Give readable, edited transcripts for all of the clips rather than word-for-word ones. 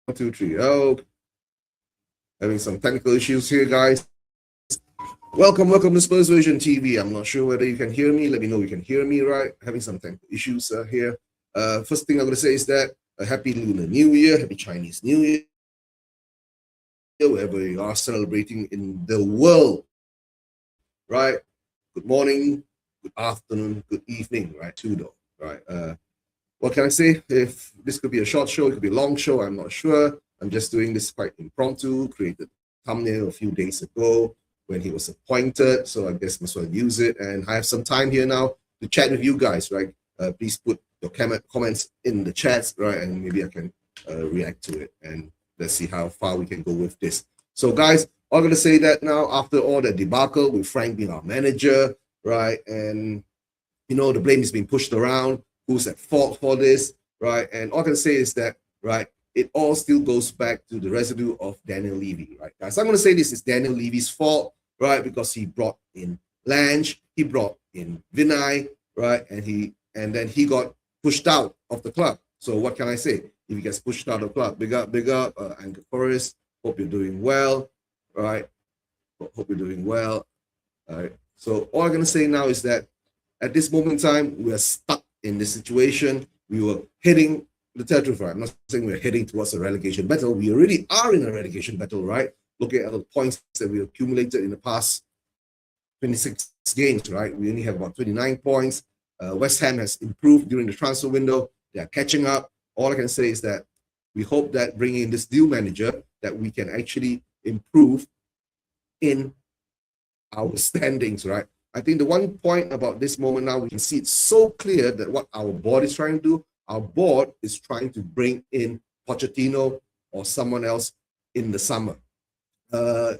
One, two, three. Oh, having some technical issues here, guys. Welcome to Spurs Version TV. I'm not sure whether you can hear me. Let me know you can hear me, right? Having some technical issues here. First thing I'm going to say is that a happy Lunar New Year, happy Chinese New Year, wherever you are celebrating in the world, right? Good morning, good afternoon, good evening, right? Tudor, right? What can I say? If this could be a short show, it could be a long show, I'm not sure. I'm just doing this quite impromptu, created thumbnail a few days ago when he was appointed. So I guess must well use it. And I have some time here now to chat with you guys, right? Please put your comments in the chats, right? And maybe I can react to it. And let's see how far we can go with this. So guys, I'm going to say that now after all that debacle with Frank being our manager, right? And, the blame is being pushed around. Who's at fault for this, right? And all I can say is that, right, it all still goes back to the residue of Daniel Levy, right? Guys, I'm going to say this is Daniel Levy's fault, right? Because he brought in Lange, he brought in Vinay, right? And then he got pushed out of the club. So what can I say? If he gets pushed out of the club, big up, Anchor Forest. Hope you're doing well, right? Hope you're doing well. All right. So all I'm going to say now is that at this moment in time, we are stuck in this situation. We were heading the territory. I'm not saying we're heading towards a relegation battle. We already are in a relegation battle, right? Looking at the points that we accumulated in the past 26 games, right? We only have about 29 points. West Ham has improved during the transfer window. They are catching up. All I can say is that we hope that bringing in this new manager, that we can actually improve in our standings, right? I think the one point about this moment now, we can see it's so clear that what our board is trying to do, our board is trying to bring in Pochettino or someone else in the summer.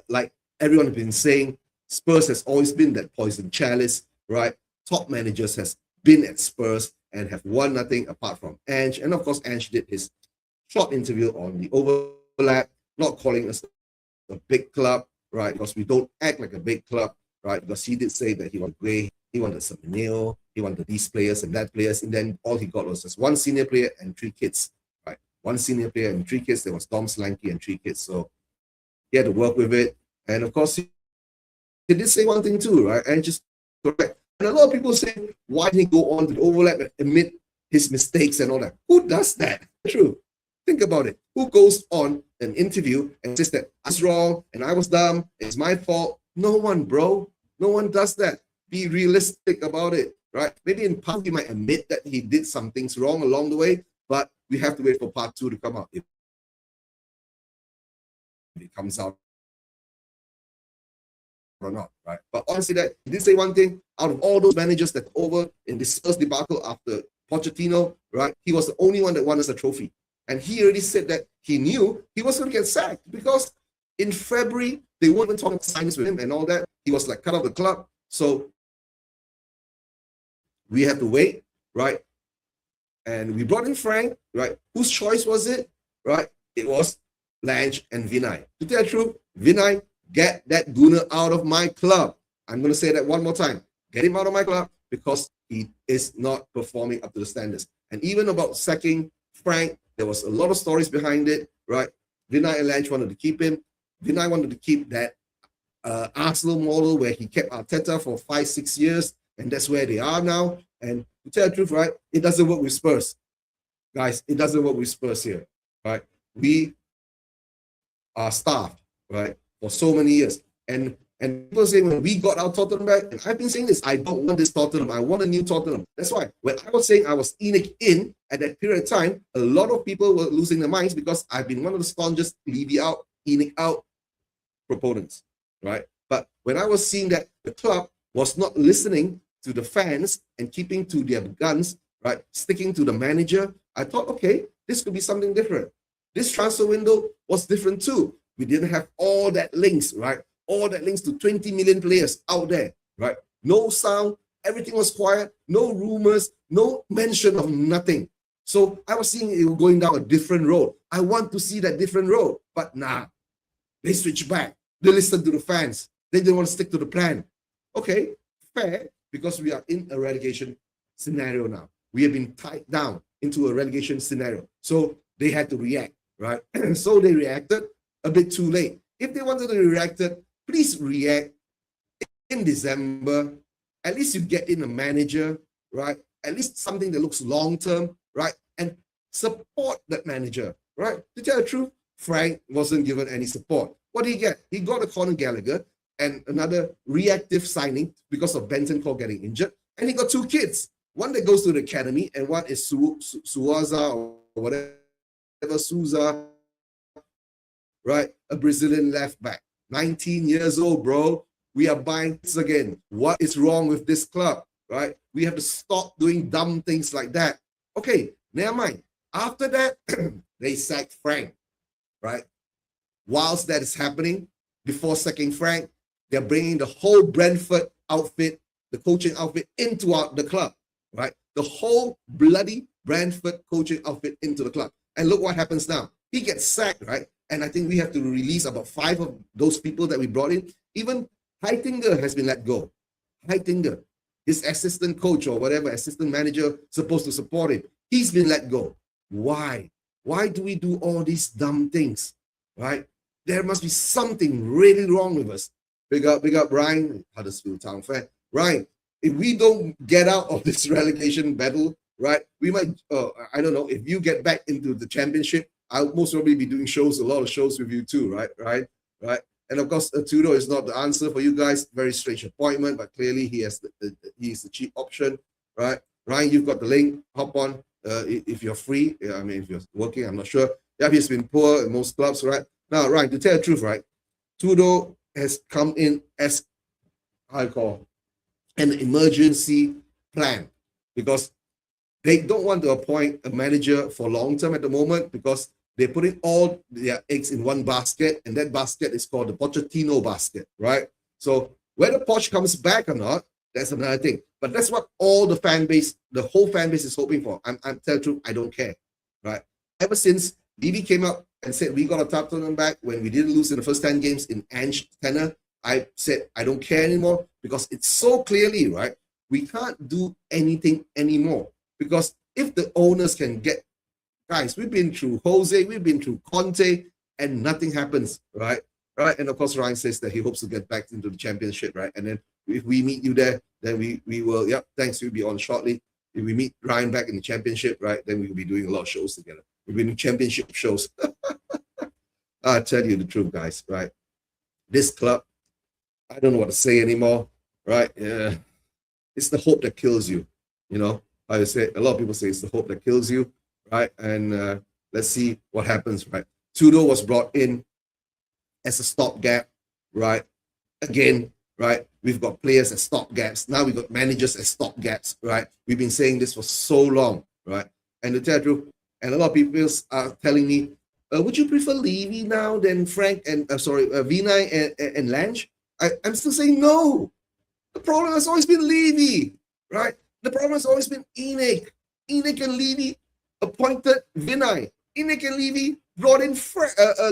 Like everyone has been saying, Spurs has always been that poison chalice, right? Top managers has been at Spurs and have won nothing apart from Ange. And of course, Ange did his short interview on the overlap, not calling us a big club, right? Because we don't act like a big club, right? Because he did say that he wanted Gray, he wanted Semenyo, he wanted these players and that players, and then all he got was just one senior player and three kids, right? One senior player and three kids. There was Dom Slanky and three kids, so he had to work with it. And of course, he did say one thing too, right? And just correct. And a lot of people say, why didn't he go on to the overlap and admit his mistakes and all that? Who does that? True. Think about it. Who goes on an interview and says that I was wrong and I was dumb, it's my fault? No one, bro. No one does that. Be realistic about it, right? Maybe in part he might admit that he did some things wrong along the way, but we have to wait for part 2 to come out. If it comes out or not, right? But honestly, that he did say one thing. Out of all those managers that over in this first debacle after Pochettino, right? He was the only one that won us a trophy. And he already said that he knew he was going to get sacked because in February, they weren't even talking signings with him and all that. He was like cut off the club. So we have to wait, right? And we brought in Frank, right? Whose choice was it, right? It was Lange and Vinay. To tell the truth, Vinay, get that Gunnar out of my club. I'm going to say that one more time. Get him out of my club because he is not performing up to the standards. And even about sacking Frank, there was a lot of stories behind it, right? Vinay and Lange wanted to keep him. Vinay wanted to keep that Arsenal model where he kept Arteta for 5-6 years, and that's where they are now. And to tell the truth, right, it doesn't work with Spurs. Guys, it doesn't work with Spurs here, right? We are starved, right, for so many years. And people say when we got our Tottenham back, and I've been saying this, I don't want this Tottenham. I want a new Tottenham. That's why when I was saying I was ENIC in at that period of time, a lot of people were losing their minds because I've been one of the staunchest Levy out, ENIC out proponents, right? But when I was seeing that the club was not listening to the fans and keeping to their guns, right, sticking to the manager, I thought, okay, this could be something different. This transfer window was different too. We didn't have all that links, right? All that links to 20 million players out there, right? No sound, everything was quiet, no rumors, no mention of nothing. So I was seeing it going down a different road. I want to see that different road, but nah, they switched back. They listened to the fans. They didn't want to stick to the plan. Okay, fair, because we are in a relegation scenario now. We have been tied down into a relegation scenario. So they had to react. right? So they reacted a bit too late. If they wanted to react, please react in December. At least you get in a manager, right? At least something that looks long-term, right? And support that manager, right? To tell the truth, Frank wasn't given any support. What did he get? He got a Conor Gallagher and another reactive signing because of Benton Cole getting injured. And he got two kids. One that goes to the academy and one is Suaza or whatever, Souza, right? A Brazilian left back. 19 years old, bro. We are buying this again. What is wrong with this club, right? We have to stop doing dumb things like that. Okay, never mind. After that, they sacked Frank, right? Whilst that is happening, before sacking Frank, they're bringing the whole Brentford outfit, the coaching outfit, into the club, right? The whole bloody Brentford coaching outfit into the club. And look what happens now. He gets sacked, right? And I think we have to release about 5 of those people that we brought in. Even Heitinger has been let go. Heitinger, his assistant coach or whatever, assistant manager supposed to support him, he's been let go. Why? Why do we do all these dumb things, right? There must be something really wrong with us. Big up Ryan, Huddersfield Town fan. Ryan, if we don't get out of this relegation battle, right, we might, I don't know, if you get back into the championship, I'll most probably be doing shows, a lot of shows with you too, right? And of course, Tudor is not the answer for you guys. Very strange appointment, but clearly he's the cheap option, right? Ryan, you've got the link. Hop on if you're free. I mean, if you're working, I'm not sure. Yeah, he's been poor in most clubs, right? Now, Ryan, to tell the truth, right? Tudor has come in as, I call, an emergency plan because they don't want to appoint a manager for long term at the moment because they're putting all their eggs in one basket, and that basket is called the Pochettino basket, right? So whether Poch comes back or not, that's another thing. But that's what all the fan base, the whole fan base is hoping for. I'm telling the truth, I don't care, right? Ever since Levy came out and said we got a top tournament back when we didn't lose in the first 10 games in Ange tenor, I said I don't care anymore because it's so clearly, right? We can't do anything anymore because if the owners can get, guys, we've been through Jose, we've been through Conte, and nothing happens, right? Right. And of course, Ryan says that he hopes to get back into the championship, right? And then if we meet you there, then we will, yep, thanks, we'll be on shortly. If we meet Ryan back in the championship, right, then we'll be doing a lot of shows together. We'll be doing championship shows. I'll tell you the truth, guys, right? This club, I don't know what to say anymore, right? Yeah. It's the hope that kills you, you know? I would say, a lot of people say it's the hope that kills you, right? And let's see what happens, right? Tudor was brought in as a stopgap, right? Again, right? We've got players as stopgaps. Now we've got managers as stopgaps, right? We've been saying this for so long, right? And to tell the truth, and a lot of people are telling me, would you prefer Levy now than Frank and, Vinay and Lange? I'm still saying no. The problem has always been Levy, right? The problem has always been Enoch. Enoch and Levy appointed Vinay. Enoch and Levy brought in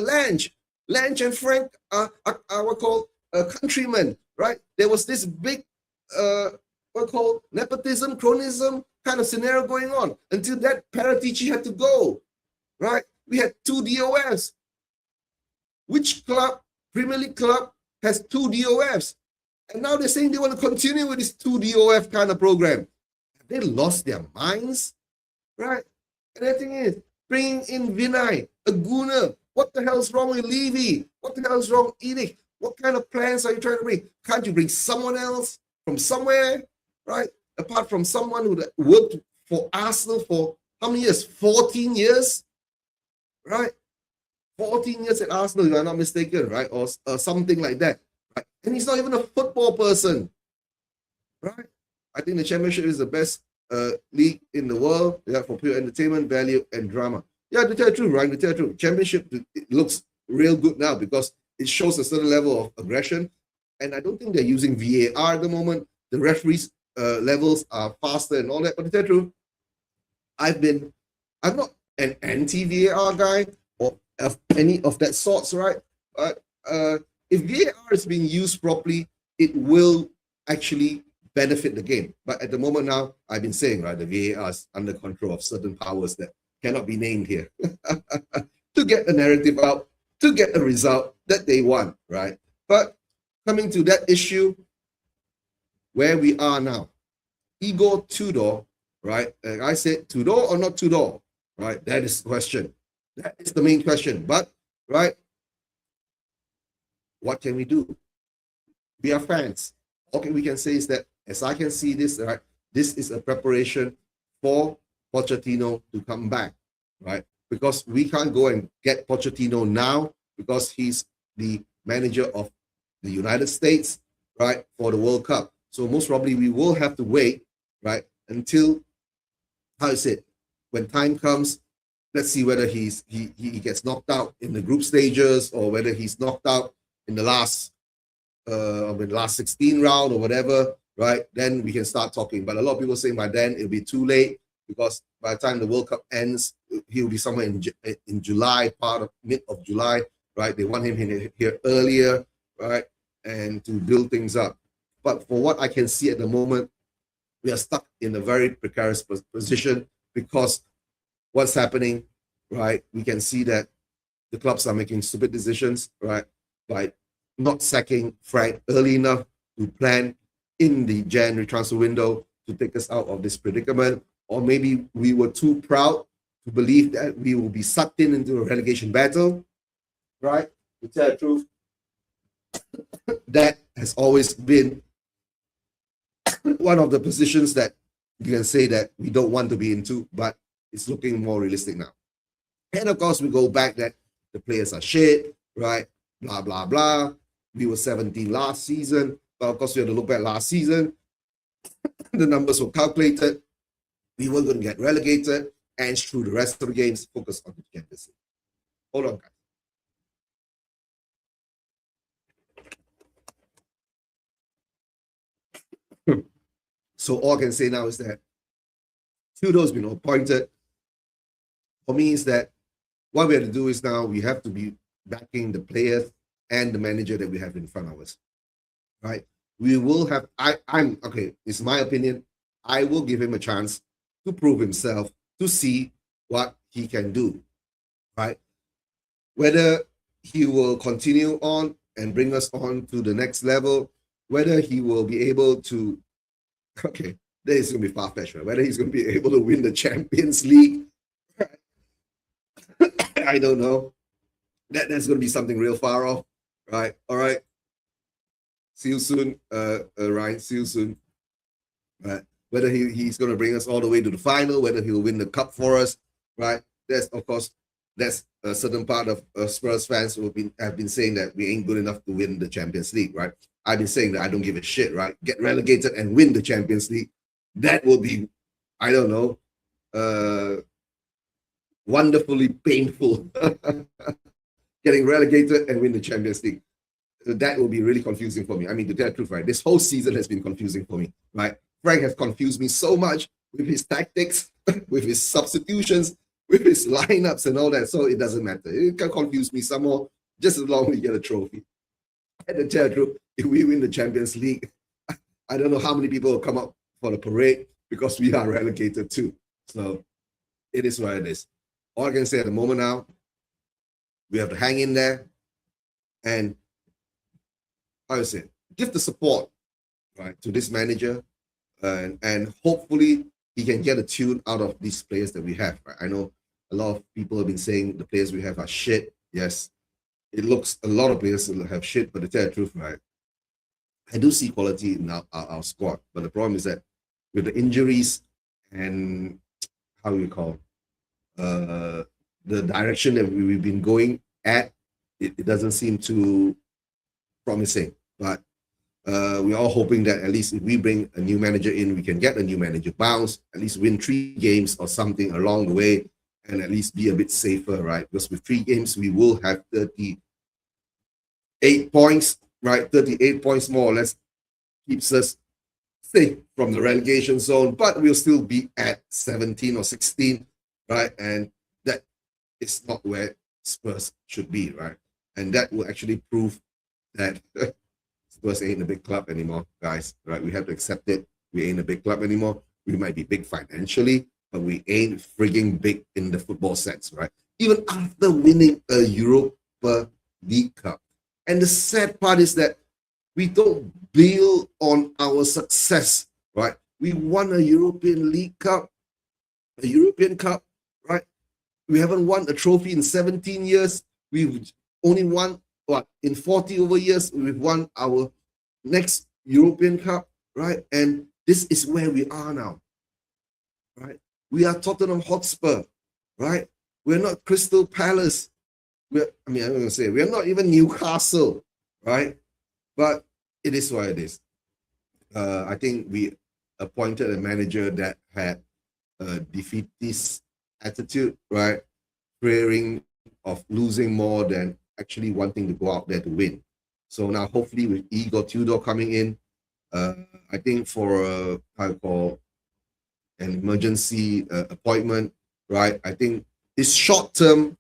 Lange. Lange and Frank are what called countrymen, right? There was this big, what called nepotism, cronism kind of scenario going on until that Paratici had to go, right? We had 2 DOFs. Which club, Premier League club, has 2 DOFs? And now they're saying they want to continue with this 2 DOF kind of program. Have they lost their minds, right? And the thing is, bringing in Vinay, Aguna, what the hell's wrong with Levy? What the hell's wrong with Enoch? What kind of plans are you trying to bring? Can't you bring someone else from somewhere, right? Apart from someone who worked for Arsenal for how many years? 14 years, right? 14 years at Arsenal, if I'm not mistaken, right? Or something like that, right? And he's not even a football person, right? I think the Championship is the best league in the world, yeah, for pure entertainment, value, and drama. Yeah, to tell the truth, right? To tell the truth, Championship, it looks real good now because it shows a certain level of aggression. And I don't think they're using VAR at the moment. The referees' levels are faster and all that. But to tell the truth, I'm not an anti-VAR guy or of any of that sorts, right? But if VAR is being used properly, it will actually benefit the game. But at the moment now, I've been saying, right, the VAR is under control of certain powers that cannot be named here. To get a narrative out, to get a result that they want, right? But coming to that issue, where we are now, Igor Tudor, right? And I said Tudor or not Tudor, right? That is the question. That is the main question. But, right, what can we do? We are fans. Okay, we can say is that, as I can see this, right, this is a preparation for Pochettino to come back, right? Because we can't go and get Pochettino now because he's the manager of the United States, right, for the World Cup. So most probably we will have to wait, right, until, how is it, when time comes, let's see whether he gets knocked out in the group stages or whether he's knocked out in the last 16 round or whatever, right? Then we can start talking. But a lot of people saying by then it'll be too late because by the time the World Cup ends, he'll be somewhere in July, mid of July, right? They want him here earlier, right? And to build things up. But for what I can see at the moment, we are stuck in a very precarious position because what's happening, right? We can see that the clubs are making stupid decisions, right? By not sacking Frank early enough to plan in the January transfer window to take us out of this predicament. Or maybe we were too proud to believe that we will be sucked into a relegation battle, right? To tell the truth, that has always been one of the positions that you can say that we don't want to be into, but it's looking more realistic now. And of course, we go back that the players are shit, right? Blah, blah, blah. We were 17 last season, but of course, we have to look back last season. The numbers were calculated. We were going to get relegated, and through the rest of the games, focus on the Champions League. Hold on, guys. So all I can say now is that Tudor's been appointed. For me, is that what we have to do is now we have to be backing the players and the manager that we have in front of us, right? We will have, I'm okay, it's my opinion. I will give him a chance to prove himself, to see what he can do, right? Whether he will continue on and bring us on to the next level, whether he will be able to, okay, that is going to be far-fetched, right? Whether he's going to be able to win the Champions League, I don't know. That's going to be something real far off, right? All right. See you soon, Ryan. See you soon. Right. Whether he's going to bring us all the way to the final, whether he'll win the cup for us, right? That's, of course, that's a certain part of Spurs fans who have been saying that we ain't good enough to win the Champions League, right? I've been saying that I don't give a shit, right? Get relegated and win the Champions League. That will be, I don't know, wonderfully painful. Getting relegated and win the Champions League. That will be really confusing for me. I mean, to tell the truth, right? This whole season has been confusing for me, right? Frank has confused me so much with his tactics, with his substitutions, with his lineups and all that. So it doesn't matter. It can confuse me some more, just as long as we get a trophy. And to tell the truth, if we win the Champions League, I don't know how many people will come up for the parade because we are relegated too. So it is what it is. All I can say at the moment now, we have to hang in there and, how you say, give the support, right, to this manager, and hopefully he can get a tune out of these players that we have. Right? I know a lot of people have been saying the players we have are shit. Yes, it looks a lot of players have shit, but to tell the truth, right, I do see quality in our squad. But the problem is that with the injuries and how you call the direction that we've been going at, it doesn't seem too promising. But we're all hoping that at least if we bring a new manager in, we can get a new manager bounce, at least win 3 games or something along the way, and at least be a bit safer, right? Because with 3 games, we will have 38 points, right? 38 points more or less keeps us safe from the relegation zone, but we'll still be at 17 or 16, right? And that is not where Spurs should be, right? And that will actually prove that Spurs ain't a big club anymore, guys, right? We have to accept it. We ain't a big club anymore. We might be big financially, but we ain't frigging big in the football sense, right? even after winning a Europa League Cup. And the sad part is that we don't build on our success, right? We won a European League Cup, a European Cup, right? We haven't won a trophy in 17 years. We've only won, what, in 40 over years, we've won our next European Cup, right? And this is where we are now, right? We are Tottenham Hotspur, right? We're not Crystal Palace. I'm going to say, we're not even Newcastle, right? But it is what it is. I think we appointed a manager that had a defeatist attitude, right? Fearing of losing more than actually wanting to go out there to win. So now, hopefully, with Tudor coming in, I think for a how you call an emergency appointment, right? I think his short-term,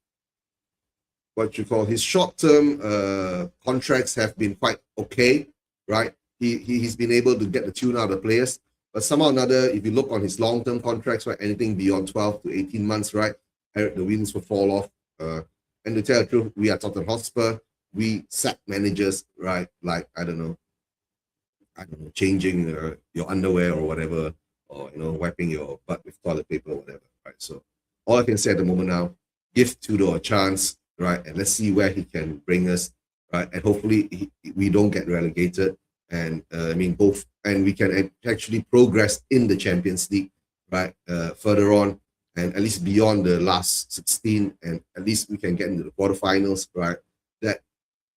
his short-term contracts have been quite okay, right? He's been able to get the tune out of the players, but somehow or another, if you look on his long-term contracts, right, anything beyond 12 to 18 months, right, the wins will fall off. And to tell the truth, we are Tottenham Hotspur. We sack managers, right? Like I don't know, changing your underwear or whatever, or wiping your butt with toilet paper or whatever, right? So all I can say at the moment now, give Tudor a chance, right? And let's see where he can bring us, right? And hopefully we don't get relegated, and we can actually progress in the Champions League, right? Further on, and at least beyond the last 16, and at least we can get into the quarterfinals, right?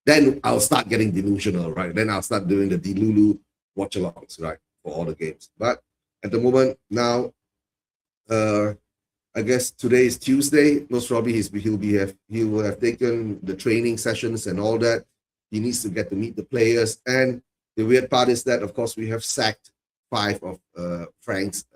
Then I'll start getting delusional, right? Then I'll start doing the Delulu watch-alongs, right, for all the games. But at the moment now, I guess today is Tuesday. Most probably he will have taken the training sessions and all that. He needs to get to meet the players. And the weird part is that, of course, we have sacked 5 of Frank's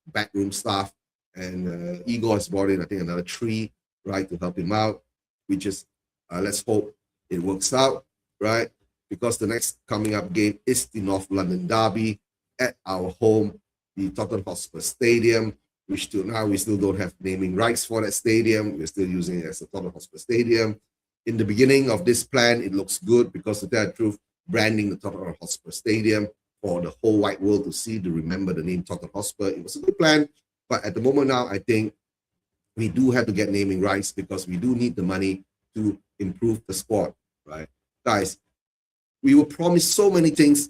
backroom staff, and Igor has brought in, I think, another 3, right, to help him out. Which is, let's hope it works out, right? Because the next coming up game is the North London Derby at our home, the Tottenham Hotspur Stadium, which till now we still don't have naming rights for that stadium. We're still using it as the Tottenham Hotspur Stadium. In the beginning of this plan, it looks good because, to tell the truth, branding the Tottenham Hotspur Stadium for the whole wide world to see, to remember the name Tottenham Hotspur, it was a good plan. But at the moment now, I think we do have to get naming rights because we do need the money to improve the squad, right? Guys, we were promised so many things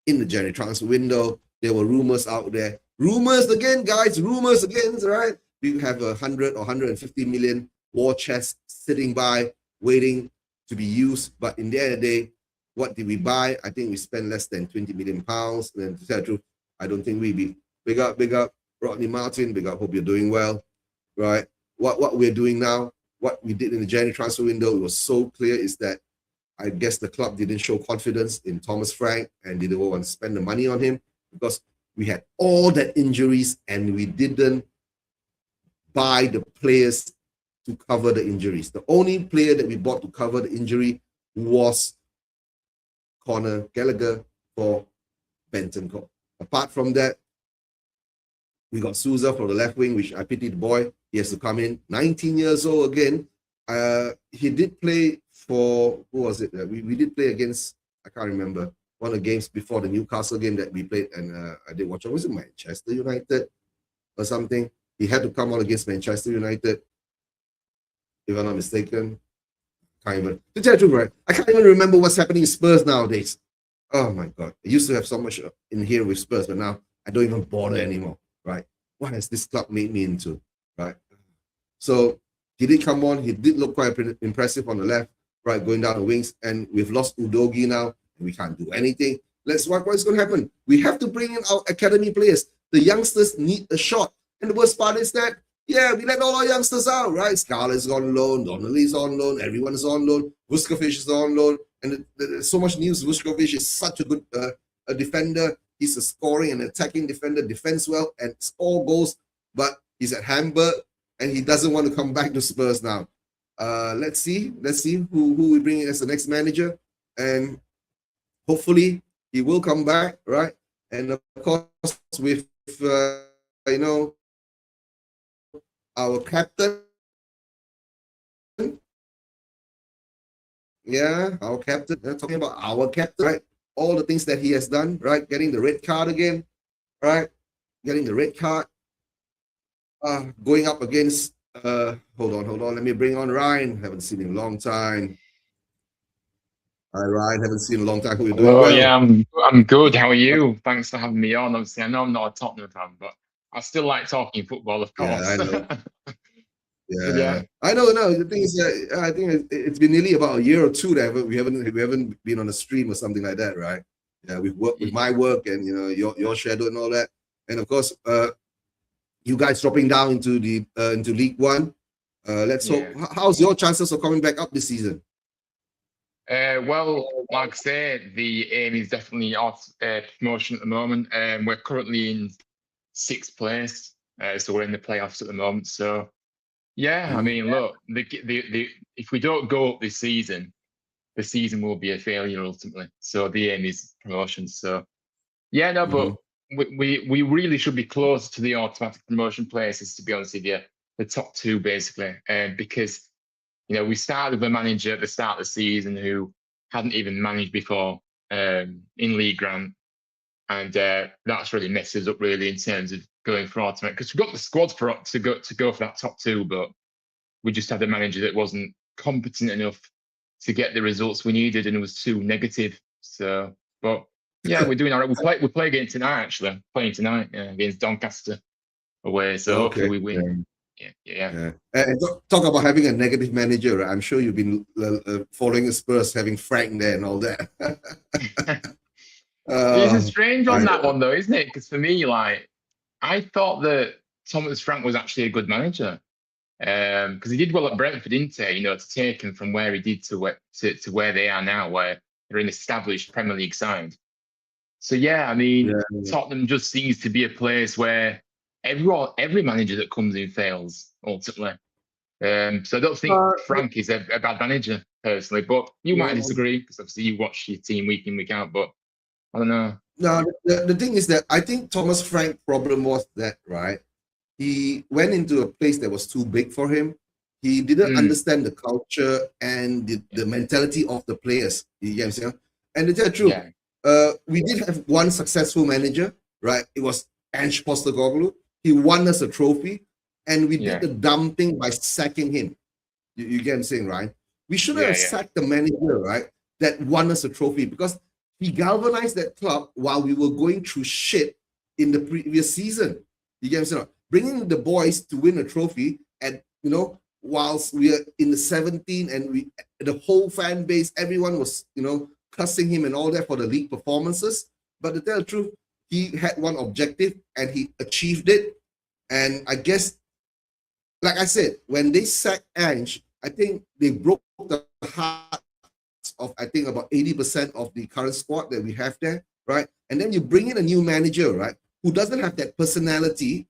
in the January transfer window. There were rumors out there. Rumors again, guys, rumors again, right? We have 100 or 150 million war chest sitting by, waiting to be used. But in the end of the day, what did we buy? I think we spent less than 20 million pounds. And to tell the truth, I don't think we be. Big up, Rodney Martin. Big up, hope you're doing well, right? What we're doing now, what we did in the January transfer window, it was so clear, is that I guess the club didn't show confidence in Thomas Frank and didn't want to spend the money on him because we had all that injuries and we didn't buy the players to cover the injuries. The only player that we bought to cover the injury was Conor Gallagher for Bentancur. Apart from that, we got Souza for the left wing, which I pity the boy. He has to come in. 19 years old again. He did play for, who was it? We did play against, I can't remember, one of the games before the Newcastle game that we played, and I did watch it. Was it Manchester United or something? He had to come on against Manchester United, if I'm not mistaken. To tell you the truth, right? I can't even remember what's happening in Spurs nowadays. Oh my God. I used to have so much in here with Spurs, but now I don't even bother anymore, right? What has this club made me into, right? So he did come on. He did look quite impressive on the left, right, going down the wings. And we've lost Udogi now. And we can't do anything. What's going to happen? We have to bring in our academy players. The youngsters need a shot. And the worst part is that, yeah, we let all our youngsters out, right? Scarlett's on loan, Donnelly's on loan, everyone's on loan, Vuskovic is on loan, and there's so much news. Vuskovic is such a good a defender. He's a scoring and attacking defender, defends well, and score goals, but he's at Hamburg, and he doesn't want to come back to Spurs now. Let's see who we bring in as the next manager, and hopefully he will come back, right? And of course, with our captain, Yeah, our captain. Talking about our captain, right? All the things that he has done, right? Getting the red card again, right? Getting the red card. Going up against. Hold on. Let me bring on Ryan. Haven't seen him in a long time. Hi, Ryan. Haven't seen him in a long time. Hope you're doing Hello, yeah, well. I'm good. How are you? Thanks for having me on. Obviously, I know I'm not a Tottenham fan, but I still like talking football, of Yeah, I course. know. But yeah, Yeah, I know. No, the thing is, I think it's been nearly about a year or two that we haven't been on a stream or something like that, right? Yeah, we've worked with my work and your schedule and all that, and of course, you guys dropping down into League One. Let's hope. yeah. How's your chances of coming back up this season? Well, like I say, the aim is definitely off promotion at the moment. We're currently in sixth place, so we're in the playoffs at the moment. So yeah, I Mhm. mean, look, the if we don't go up this season, the season will be a failure ultimately. So the aim is promotion. So yeah, no, but Mhm. we really should be close to the automatic promotion places, to be honest with you, the top two basically, because we started with a manager at the start of the season who hadn't even managed before in League Grant, and that's really messed us up really in terms of going for automatic because we've got the squad for to go for that top two, but we just had a manager that wasn't competent enough to get the results we needed, and it was too negative. So, but yeah, we're doing all right. We play again tonight. Actually, playing tonight against Doncaster away. So hopefully Okay. we Yeah. win. Yeah, yeah. Yeah. And talk about having a negative manager, right? I'm sure you've been following the Spurs, having Frank there and all that. It's a uh, strange I on that know. one though, isn't it? Because for me, like, I thought that Thomas Frank was actually a good manager. Because he did well at Brentford, didn't he? To take him from where he did to where they are now, where they're an established Premier League side. So yeah, I mean, Yeah. Tottenham just seems to be a place where every manager that comes in fails ultimately. So I don't think Uh, Frank is a bad manager personally, but you might yeah. disagree because obviously you watch your team week in week out. But I don't know. No, the thing is that I think Thomas Frank problem was that, right? He went into a place that was too big for him. He didn't Mm, understand the culture and the mentality of the players. You get what I'm saying? And to tell the truth, yeah, we did have one successful manager, right? It was Ange Postecoglou. He won us a trophy, and we did yeah, the dumb thing by sacking him. You get what I'm saying, right? We shouldn't yeah, have yeah, sacked the manager, right? That won us a trophy because he galvanized that club while we were going through shit in the previous season. You get what I'm saying? Bringing the boys to win a trophy, and whilst we are in the 17 and the whole fan base, everyone was cussing him and all that for the league performances. But to tell the truth, he had one objective and he achieved it. And I guess, like I said, when they sacked Ange, I think they broke the hearts of I think about 80% of the current squad that we have there, right? And then you bring in a new manager, right, who doesn't have that personality,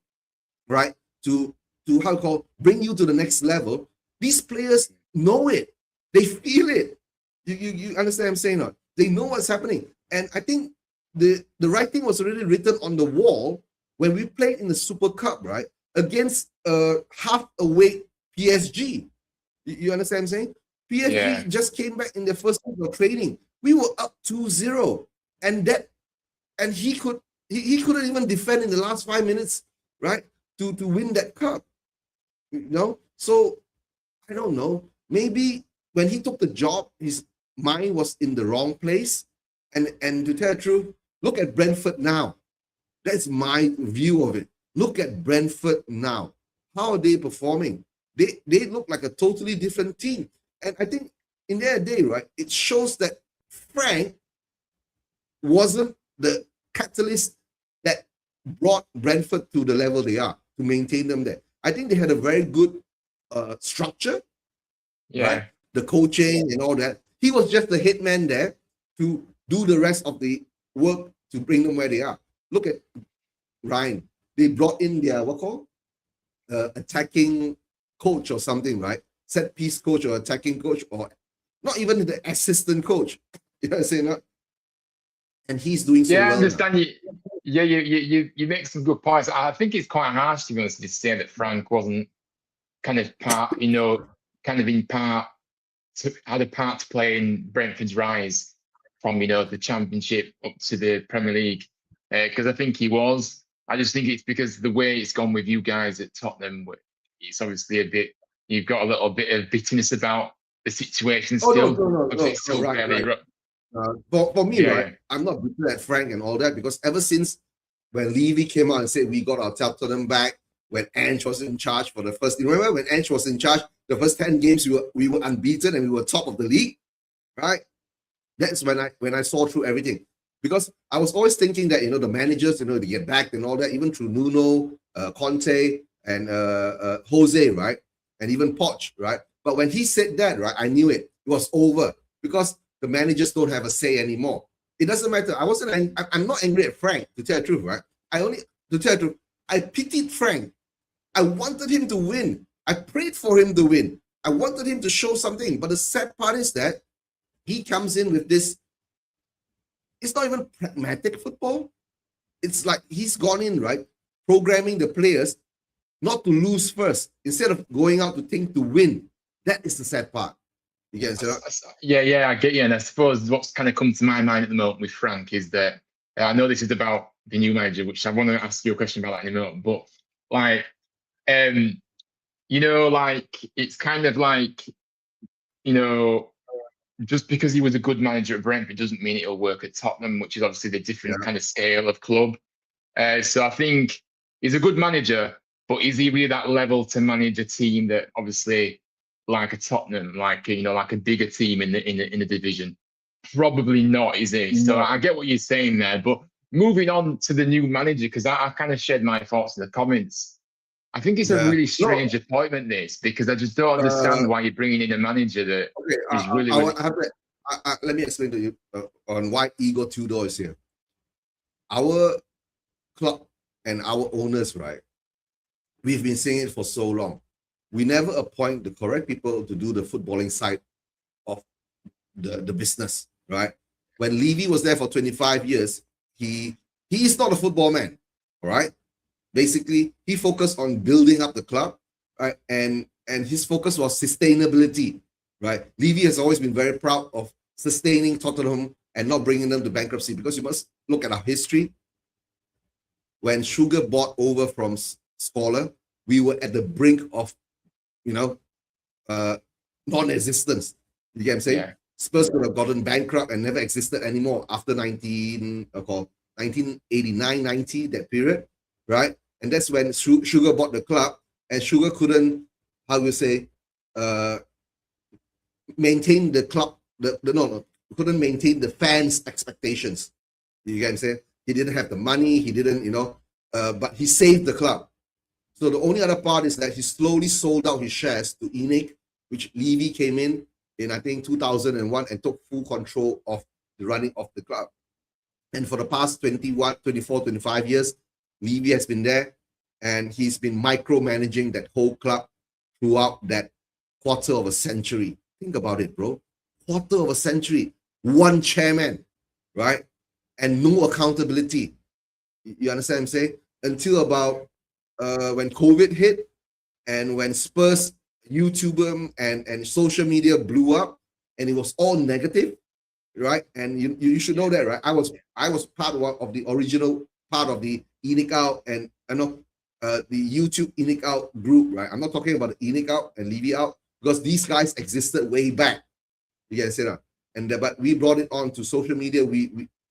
right, to how to call bring you to the next level. These players know it, they feel it. You understand what I'm saying? Not they know what's happening, and I think the writing was already written on the wall when we played in the Super Cup, right, against half awake PSG. You understand what I'm saying? PSG yeah, just came back in their first week of training. We were up 2-0. And he couldn't even defend in the last 5 minutes, right? To win that cup. So I don't know. Maybe when he took the job, his mind was in the wrong place. And to tell the truth, look at Brentford now. That's my view of it. Look at Brentford now. How are they performing? They look like a totally different team. And I think in their day, right, it shows that Frank wasn't the catalyst that brought Brentford to the level they are to maintain them there. I think they had a very good structure, right? yeah. The coaching and all that. He was just the head man there to do the rest of the work to bring them where they are. Look at Ryan. They brought in their what called attacking coach or something, right? Set piece coach or attacking coach or not even the assistant coach. You know what I'm saying? And he's doing so Yeah, I well now. understand you. Yeah, you make some good points. I think it's quite harsh to be honest to say that Frank wasn't kind of part, kind of in part. had a part to play in Brentford's rise from the Championship up to the Premier League? Because I think he was. I just think it's because the way it's gone with you guys at Tottenham, it's obviously a bit. You've got a little bit of bitterness about the situation Oh still. no, Obviously, it's still right, fairly. right. For me, Yeah, right, yeah. I'm not bitter at Frank and all that, because ever since when Levy came out and said we got our Tottenham back, when Ange was in charge for the first, you remember when Ange was in charge, the first 10 games we were unbeaten and we were top of the league, right? That's when I saw through everything. Because I was always thinking that, the managers, they get back and all that, even through Nuno, Conte, and Jose, right? And even Poch, right? But when he said that, right, I knew it was over, because the managers don't have a say anymore. It doesn't matter. I'm not angry at Frank, to tell the truth, right? To tell the truth, I pitied Frank. I wanted him to win. I prayed for him to win. I wanted him to show something. But the sad part is that he comes in with this. It's not even pragmatic football. It's like he's gone in, right, programming the players not to lose first, instead of going out to think to win. That is the sad part. You get it? Yeah, I get you. And I suppose what's kind of come to my mind at the moment with Frank is that I know this is about the new manager, which I want to ask you a question about that in a moment. But like, like it's kind of like, just because he was a good manager at Brentford doesn't mean it'll work at Tottenham, which is obviously the different kind of scale of club. So I think he's a good manager, but is he really that level to manage a team that obviously, like a Tottenham, like a bigger team in the division? Probably not, is he? So I get what you're saying there, but moving on to the new manager, because I kind of shared my thoughts in the comments. I think it's a really strange appointment, this, because I just don't understand why you're bringing in a manager that is really. Let me explain to you on why Igor Tudor is here. Our club and our owners, right? We've been saying it for so long. We never appoint the correct people to do the footballing side of the business, right? When Levy was there for 25 years, he is not a football man, all right? Basically, he focused on building up the club, right? And his focus was sustainability, right? Levy has always been very proud of sustaining Tottenham and not bringing them to bankruptcy, because you must look at our history. When Sugar bought over from Scholar, we were at the brink of, non-existence. You get what I'm saying? Yeah. Spurs could have gotten bankrupt and never existed anymore after 1989-90, that period, right? And that's when Sugar bought the club, and Sugar couldn't, maintain the club, couldn't maintain the fans' expectations. You get what I'm saying? He didn't have the money, he didn't, but he saved the club. So the only other part is that he slowly sold out his shares to ENIC, which Levy came in I think 2001 and took full control of the running of the club. And for the past 24, 25 years, Levy has been there, and he's been micromanaging that whole club throughout that quarter of a century. Think about it, bro. Quarter of a century, one chairman, right? And no accountability. You understand what I'm saying? Until about when COVID hit, and when Spurs, YouTube and social media blew up, and it was all negative, right? And you should know that, right? I was part of the original part of the ENIC Out and the YouTube ENIC Out group, right? I'm not talking about the ENIC Out and Levy Out, because these guys existed way back. You get it? But we brought it on to social media.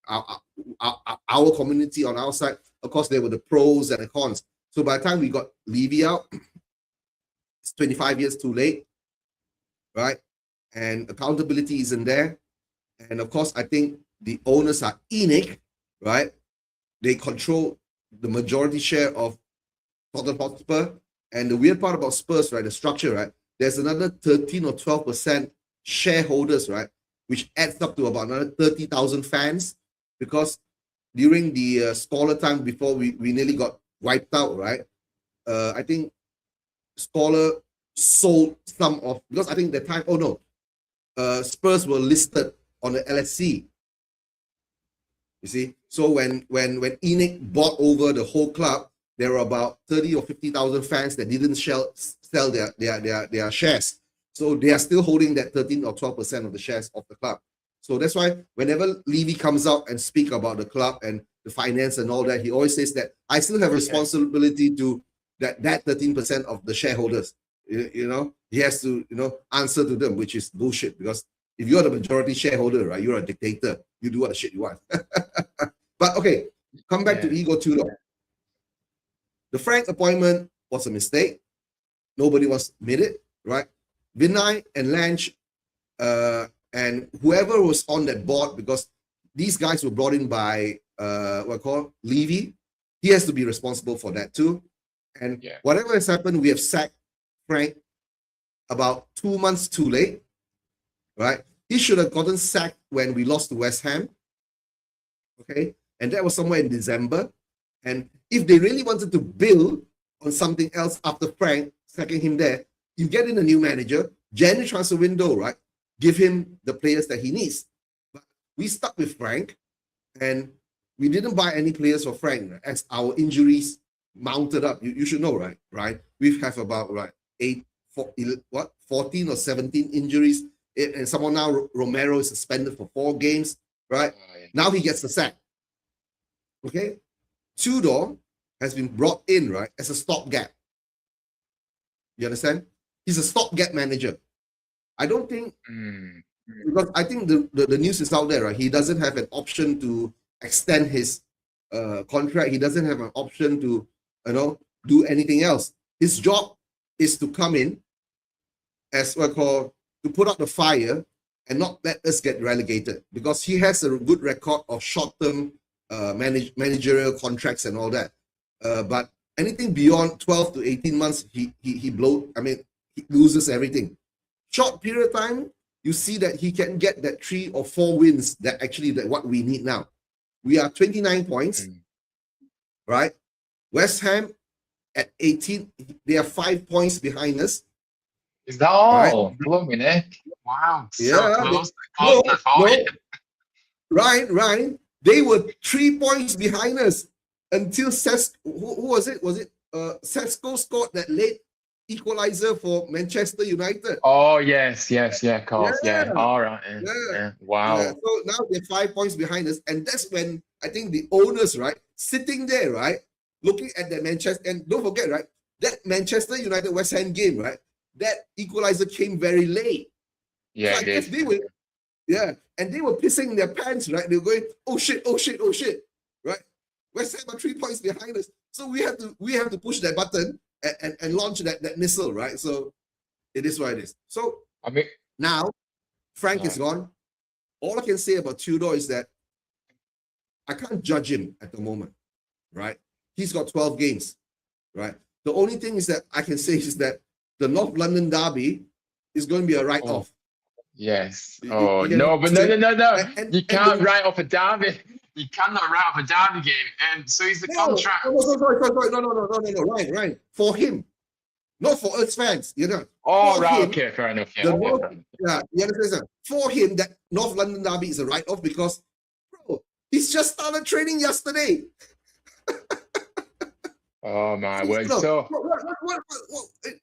Our community on our side, of course, there were the pros and the cons. So by the time we got Levy out, it's 25 years too late, right? And accountability isn't there. And of course, I think the owners are ENIC, right? They control the majority share of Tottenham Hotspur. And the weird part about Spurs, right, the structure, right, there's another 13 or 12% shareholders, right, which adds up to about another 30,000 fans, because during the Scholar time, before we nearly got wiped out, right, I think Scholar sold some of, because I think the time, Spurs were listed on the LSC. You see, so when ENIC bought over the whole club, there were about 30 or 50,000 fans that didn't sell their shares. So they are still holding that 13 or 12% of the shares of the club. So that's why whenever Levy comes out and speak about the club and the finance and all that, he always says that I still have responsibility to that 13% of the shareholders. You know, he has to, answer to them, which is bullshit, because if you're the majority shareholder, right, you're a dictator. You do what the shit you want. But okay, come back to Igor Tudor. The Frank appointment was a mistake. Nobody was admitted, right? Vinay and Lange and whoever was on that board, because these guys were brought in by Levy, he has to be responsible for that too. And whatever has happened, we have sacked Frank about 2 months too late, right? He should have gotten sacked when we lost to West Ham, okay? And that was somewhere in December. And if they really wanted to build on something else after Frank sacking him there, you get in a new manager, January transfer window, right? Give him the players that he needs. But we stuck with Frank, and we didn't buy any players for Frank, right? As our injuries mounted up. You should know, right? Right? We have about 14 or 17 injuries, and someone now Romero is suspended for 4 games, right? Now he gets the sack. Okay, Tudor has been brought in, right, as a stopgap. You understand? He's a stopgap manager. I don't think, because I think the news is out there, right? He doesn't have an option to extend his contract. He doesn't have an option to, do anything else. His job is to come in as what called to put out the fire and not let us get relegated, because he has a good record of short-term managerial contracts and all that. But anything beyond 12 to 18 months, he loses everything. Short period of time, you see that he can get that 3 or 4 wins that what we need now. We are 29 points, right? West Ham at 18, they are 5 points behind us. Is that all? Right? Nick. Wow. So close. Right. They were 3 points behind us until who was it? Was it Sesko scored that late equalizer for Manchester United? Oh yes, of course, all right, wow. So now they're 5 points behind us, and that's when I think the owners, right, sitting there, right, looking at the Manchester, and don't forget, right, that Manchester United West Ham game, right, that equalizer came very late. Yeah, so I guess they were, and they were pissing their pants, right? They were going, oh shit, right? West Ham are 3 points behind us, so we have to push that button and launch that missile, right? So it is what it is. So now Frank is gone. All I can say about Tudor is that I can't judge him at the moment, right? He's got 12 games, right? The only thing is that I can say is that the North London derby is going to be a write-off. Yes. No. You can't write off a derby. You cannot write off a derby game. And so is the contract. No, Ryan. For him, not for us fans. Oh, right. Okay, fair enough. You understand? For him, that North London derby is a write-off because, bro, he's just started training yesterday. Oh my word! So what,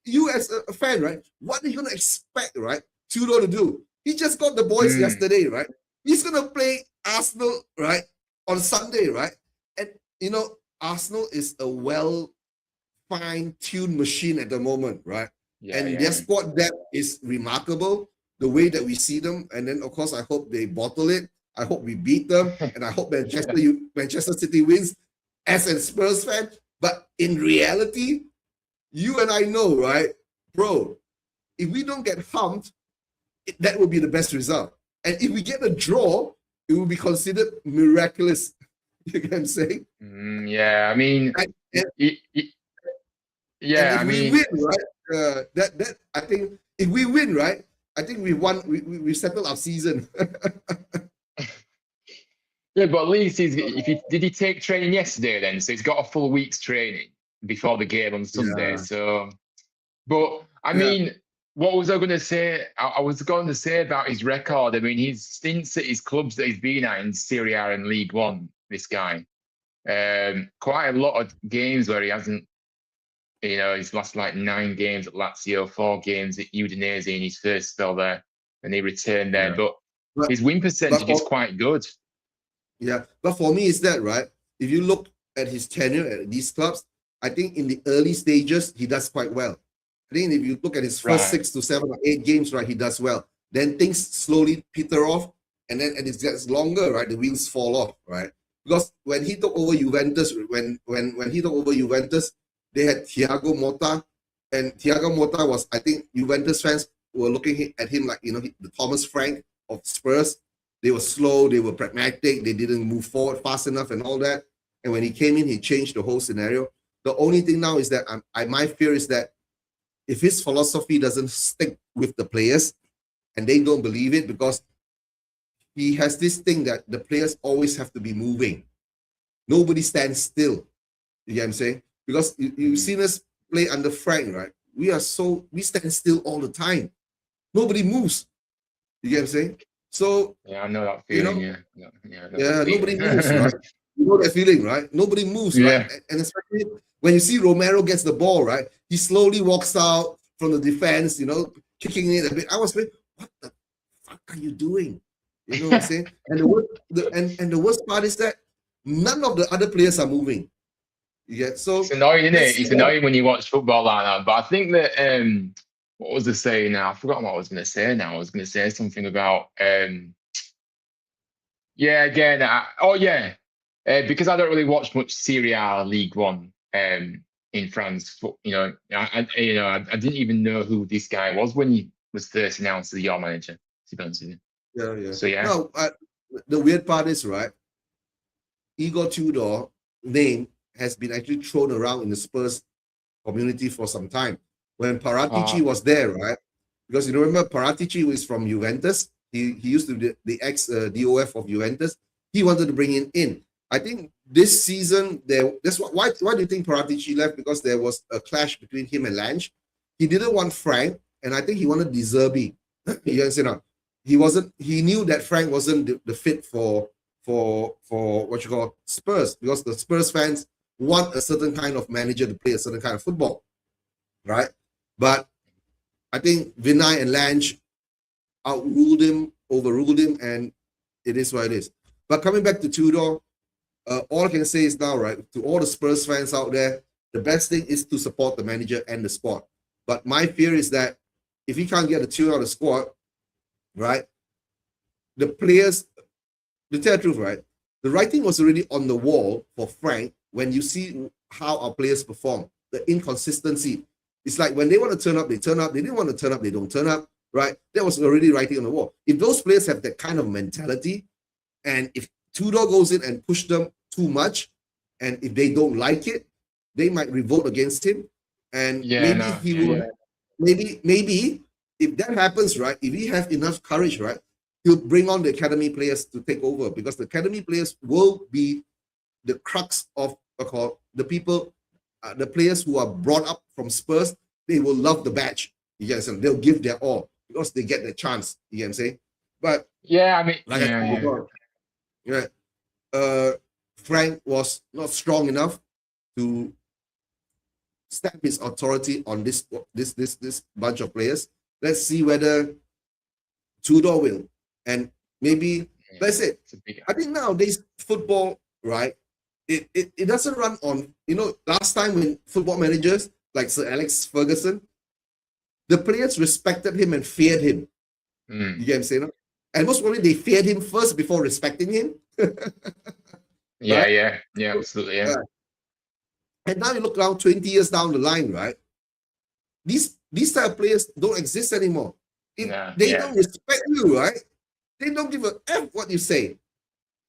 you as a fan, right? What are you gonna expect, right? Tudor to do? He just got the boys yesterday, right? He's gonna play Arsenal, right, on Sunday, right? And Arsenal is a well fine-tuned machine at the moment, right? Their squad depth is remarkable, the way that we see them. And then, of course, I hope they bottle it. I hope we beat them, and I hope Manchester City wins. As a Spurs fan. But in reality, you and I know, right, bro, if we don't get humped, that would be the best result. And if we get a draw, it will be considered miraculous. You get what I'm saying? Yeah, I mean, we win, right? I think if we win, right, I think we won. We settled our season. Yeah, but at least did he take training yesterday then? So he's got a full week's training before the game on Sunday. So, but I mean, what was I going to say? I was going to say about his record. I mean, his stints at his clubs that he's been at in Serie A and League One. This guy, quite a lot of games where he hasn't He's lost like 9 games at Lazio, 4 games at Udinese in his first spell there, and he returned there. Yeah. But But, his win percentage is for, quite good. yeah, but for me, is that right? If you look at his tenure at these clubs, I think in the early stages he does quite well. I think if you look at his first 6 to 7 or 8 games, right, he does well. Then things slowly peter off, and then as it gets longer, right, the wheels fall off, right? Because when he took over Juventus, when he took over Juventus, they had Thiago Motta, and Thiago Motta was, I think, Juventus fans were looking at him like, the Thomas Frank of Spurs. They were slow, they were pragmatic, they didn't move forward fast enough and all that. And when he came in, he changed the whole scenario. The only thing now is that my fear is that if his philosophy doesn't stick with the players and they don't believe it, because he has this thing that the players always have to be moving. Nobody stands still. You get what I'm saying? Because you've seen us play under Frank, right? We stand still all the time. Nobody moves. You get what I'm saying? So yeah, I know that feeling. Nobody moves, right? You know that feeling, right? Nobody moves, right? And especially when you see Romero gets the ball, right? He slowly walks out from the defense, kicking it a bit. I was like, what the fuck are you doing? You know what I'm saying? And the worst part is that none of the other players are moving. Yeah, so it's annoying, isn't it? It's annoying when you watch football like that. But I think that what was I saying now? I've forgotten what I was going to say now. I was going to say something about because I don't really watch much Serie A, League One in France. I didn't even know who this guy was when he was first announced as your manager. To be honest with you. Yeah. So yeah. No, the weird part is, right, Igor Tudor name has been actually thrown around in the Spurs community for some time. When Paratici was there, right? Because you remember Paratici was from Juventus. He used to be the ex-DOF of Juventus. He wanted to bring him in. I think this season, why do you think Paratici left? Because there was a clash between him and Lange. He didn't want Frank, and I think he wanted De Zerbi. You understand? He knew that Frank wasn't the fit for what you call Spurs, because the Spurs fans want a certain kind of manager to play a certain kind of football, right? But I think Vinay and Lange overruled him, and it is what it is. But coming back to Tudor, all I can say is now, right, to all the Spurs fans out there, the best thing is to support the manager and the squad. But my fear is that if he can't get a tune out of the squad, right, the players, to tell the truth, right, the writing was already on the wall for Frank when you see how our players perform, the inconsistency. It's like when they want to turn up, they turn up. They didn't want to turn up, they don't turn up, right? That was already writing on the wall. If those players have that kind of mentality, and if Tudor goes in and push them too much, and if they don't like it, they might revolt against him. And maybe if that happens, right, if he has enough courage, right, he'll bring on the academy players to take over, because the academy players will be the crux of the people, the players who are brought up from Spurs. They will love the badge. You get what I'm saying? They'll give their all because they get the chance. You get what I'm saying? But Frank was not strong enough to stamp his authority on this bunch of players. Let's see whether Tudor will. And maybe, let's say, I think nowadays football, right, it doesn't run on, last time when football managers like Sir Alex Ferguson, the players respected him and feared him. You get what I'm saying? And most probably they feared him first before respecting him. Yeah, absolutely, yeah. And now you look around 20 years down the line, right? These type of players don't exist anymore. They don't respect you, right? They don't give a F what you say.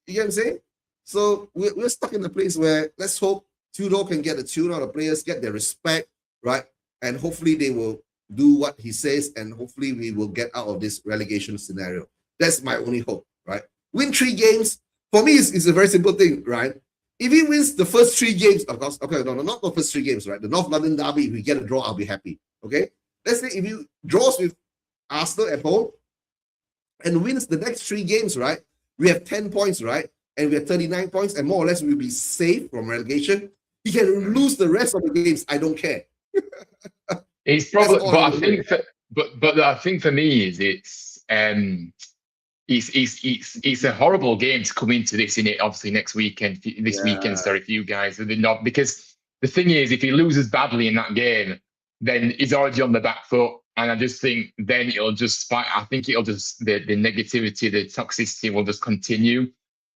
You get what I'm saying? So we're stuck in the place where let's hope Tudor can get a tune out of players, get their respect, right? And hopefully they will do what he says, and hopefully we will get out of this relegation scenario. That's my only hope, right? Win 3 games. For me, it's a very simple thing, right? If he wins the first 3 games, of course, okay, no, not the first 3 games, right? The North London derby, if we get a draw, I'll be happy, okay? Let's say if he draws with Arsenal at home and wins the next 3 games, right? We have 10 points, right? And we have 39 points, and more or less we'll be safe from relegation. He can lose the rest of the games. I don't care. It's That's probably, all but it I will think, do. but I think for me is it's a horrible game to come into this in it. Obviously this weekend, Yeah. sorry for you guys, they're not, because the thing is, if he loses badly in that game, then he's already on the back foot, and I just think then it'll just spike. I think it'll just the negativity, the toxicity will just continue.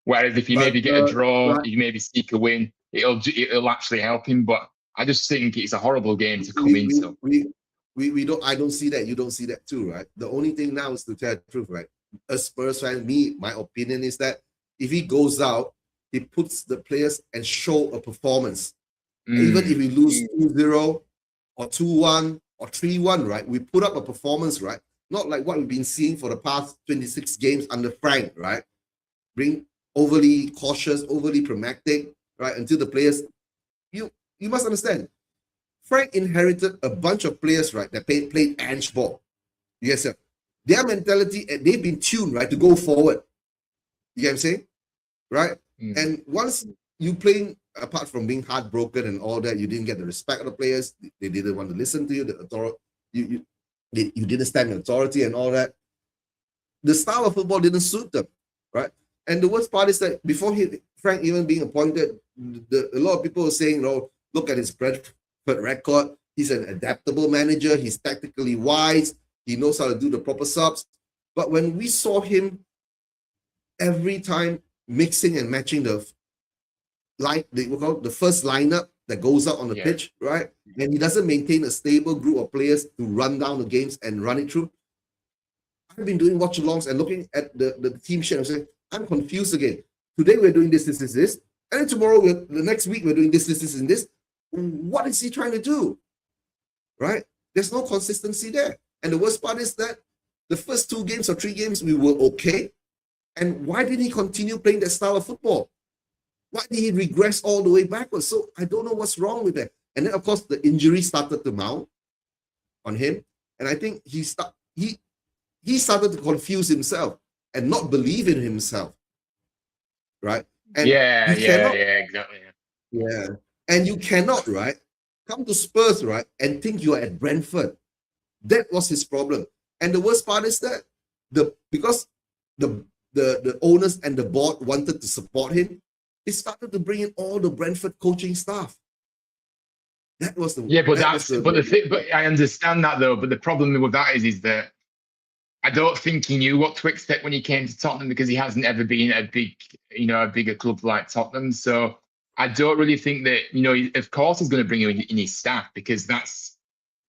Whereas if you But maybe get a draw, right, you maybe seek a win, it'll actually help him. But I just think it's a horrible game to come we, we, into. we, we don't, I don't see that. You don't see that too, right? The only thing now is to tell the truth, right? A Spurs fan, my opinion is that if he goes out, he puts the players and show a performance. Even if we lose 2-0 or 2-1 or 3-1, right? We put up a performance, right? Not like what we've been seeing for the past 26 games under Frank, right? Being overly cautious, overly pragmatic, right? Until the players, you must understand, Frank inherited a bunch of players, right, that played Ange ball. Yes, sir. Their mentality, they've been tuned, right, to go forward. You get what I'm saying? Right? And once you playing, apart from being heartbroken and all that, you didn't get the respect of the players. They didn't want to listen to you. The authority, you didn't stand in authority and all that. The style of football didn't suit them, right? And the worst part is that before Frank even being appointed, a lot of people were saying, look at his Brentford record. He's an adaptable manager. He's tactically wise. He knows how to do the proper subs. But when we saw him every time mixing and matching the first lineup that goes out on the pitch, right? And he doesn't maintain a stable group of players to run down the games and run it through. I've been doing watch-alongs and looking at the team sheet and saying, I'm confused again. Today we're doing this. And then tomorrow, the next week, we're doing this, and this. What is he trying to do? Right? There's no consistency there. And the worst part is that the first 2 games or 3 games, we were okay. And why did he continue playing that style of football? Why did he regress all the way backwards? So I don't know what's wrong with that. And then, of course, the injury started to mount on him. And I think he started to confuse himself and not believe in himself. Right? And exactly. Yeah. And you cannot, right, come to Spurs, right, and think you're at Brentford. That was his problem. And the worst part is that because the owners and the board wanted to support him, he started to bring in all the Brentford coaching staff. That was the but I understand that though. But the problem with that is that I don't think he knew what to expect when he came to Tottenham, because he hasn't ever been a bigger club like Tottenham. So I don't really think that, of course he's going to bring him in his staff, because that's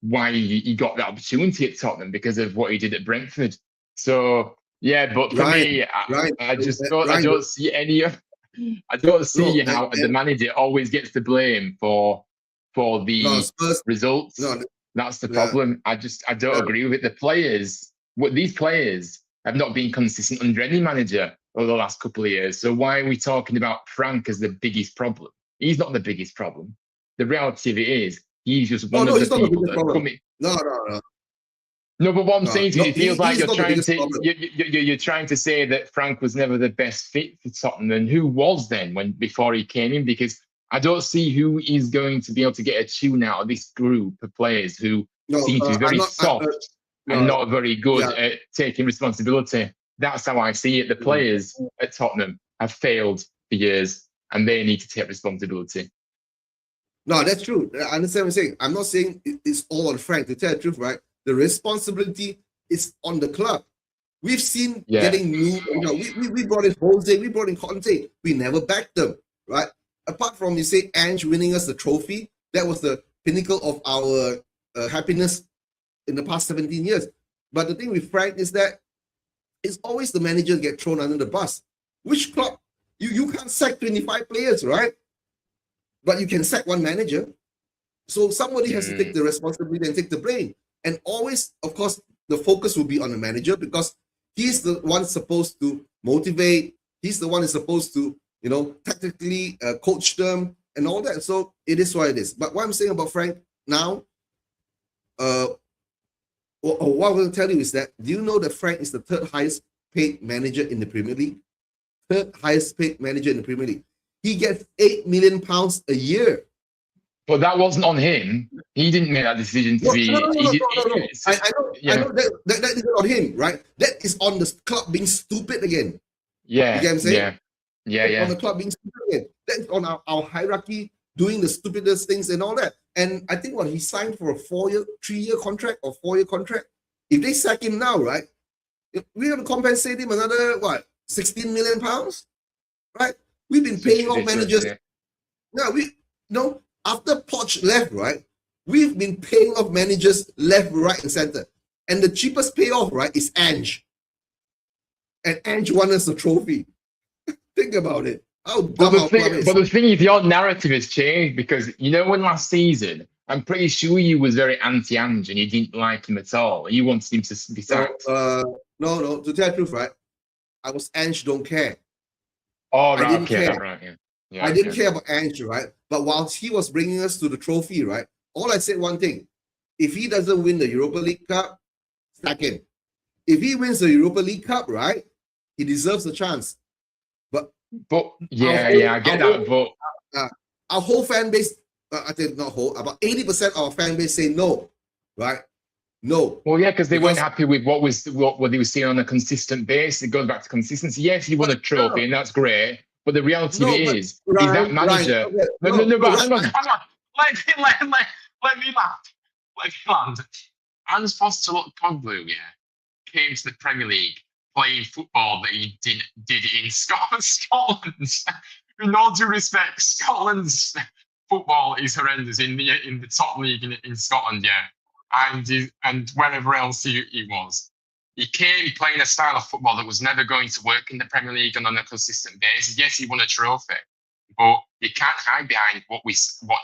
why he got the opportunity at Tottenham, because of what he did at Brentford. So yeah, but for me, I don't see any. I don't see how the manager always gets the blame for the results. That's the problem. I don't agree with it. The players, these players have not been consistent under any manager over the last couple of years. So why are we talking about Frank as the biggest problem? He's not the biggest problem. The reality of it is, he's just one of the people that are coming. No, but what I'm saying to you, it feels like you're trying to say that Frank was never the best fit for Tottenham. And who was then before he came in? Because I don't see who is going to be able to get a tune out of this group of players who seem to be very soft and not very good at taking responsibility. That's how I see it. The players at Tottenham have failed for years, and they need to take responsibility. No, that's true. I understand what you're saying. I'm not saying it's all on Frank. To tell the truth, right? The responsibility is on the club. We've seen getting new. We brought in Jose, we brought in Conte. We never backed them, right? Apart from, you say, Ange winning us the trophy, that was the pinnacle of our happiness in the past 17 years. But the thing with Frank is that it's always the manager get thrown under the bus. Which club? You can't sack 25 players, right? But you can sack one manager. So somebody has to take the responsibility and take the blame. And always, of course, the focus will be on the manager, because he's the one supposed to motivate. He's the one who's supposed to, tactically coach them and all that. So it is what it is. But what I'm saying about Frank now, what I'm going to tell you is that, do you know that Frank is the 3rd highest paid manager in the Premier League? 3rd highest paid manager in the Premier League. He gets £8 million a year. But that wasn't on him. He didn't make that decision to No, be. no, no, no, He no, did, no, no, no. so, I know, yeah, that is on him, right? That is on the club being stupid again. You get what I'm saying? On the club being stupid again. That's on our hierarchy doing the stupidest things and all that. And I think he signed for a 3-year contract or 4-year contract. If they sack him now, right, we're going to compensate him another, 16 million pounds, right? We've been paying off managers. Yeah, after Poch left, right, we've been paying off managers left, right, and center. And the cheapest payoff, right, is Ange. And Ange won us a trophy. Think about it. But the thing is, your narrative has changed because when last season, I'm pretty sure you was very anti-Ange and you didn't like him at all. You wanted him to be sacked. No. To tell the truth, right, I was Ange don't care. Oh, right, I didn't care. Right, yeah. I didn't care about Ange, right? But whilst he was bringing us to the trophy, right, all I said one thing: if he doesn't win the Europa League Cup, sack him. If he wins the Europa League Cup, right, he deserves a chance. But I get that. But our whole fan base, I think not whole, about 80% of our fan base say no, right? No. Well, yeah, because they weren't happy with what they were seeing on a consistent basis. It goes back to consistency. Yes, he won a trophy, and that's great. But the reality of it is that manager. But hang on. Let me land. Hans Postecoglou, came to the Premier League playing football that he did in Scotland. In all due respect, Scotland's football is horrendous in the top league in Scotland, and wherever else he was. He came playing a style of football that was never going to work in the Premier League and on a consistent basis. Yes, he won a trophy, but you can't hide behind what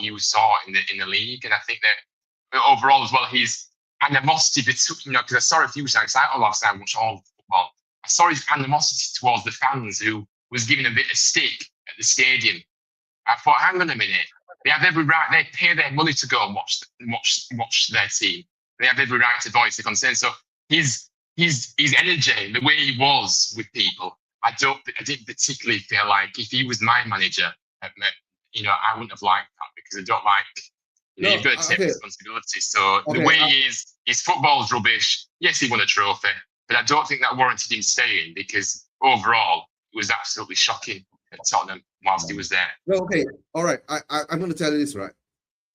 you saw in the league. And I think that overall as well, his animosity between, because I saw a few times last night, I watched all football. I saw his animosity towards the fans who was giving a bit of stick at the stadium. I thought, hang on a minute. They have every right. They pay their money to go and watch their team. They have every right to voice their concern. So his energy, the way he was with people, I didn't particularly feel like if he was my manager, I wouldn't have liked that because I don't like. You've got to take responsibility. So the way he is, his football's rubbish. Yes, he won a trophy, but I don't think that warranted him staying because overall it was absolutely shocking at Tottenham whilst he was there. No, okay, all right. I'm going to tell you this, right?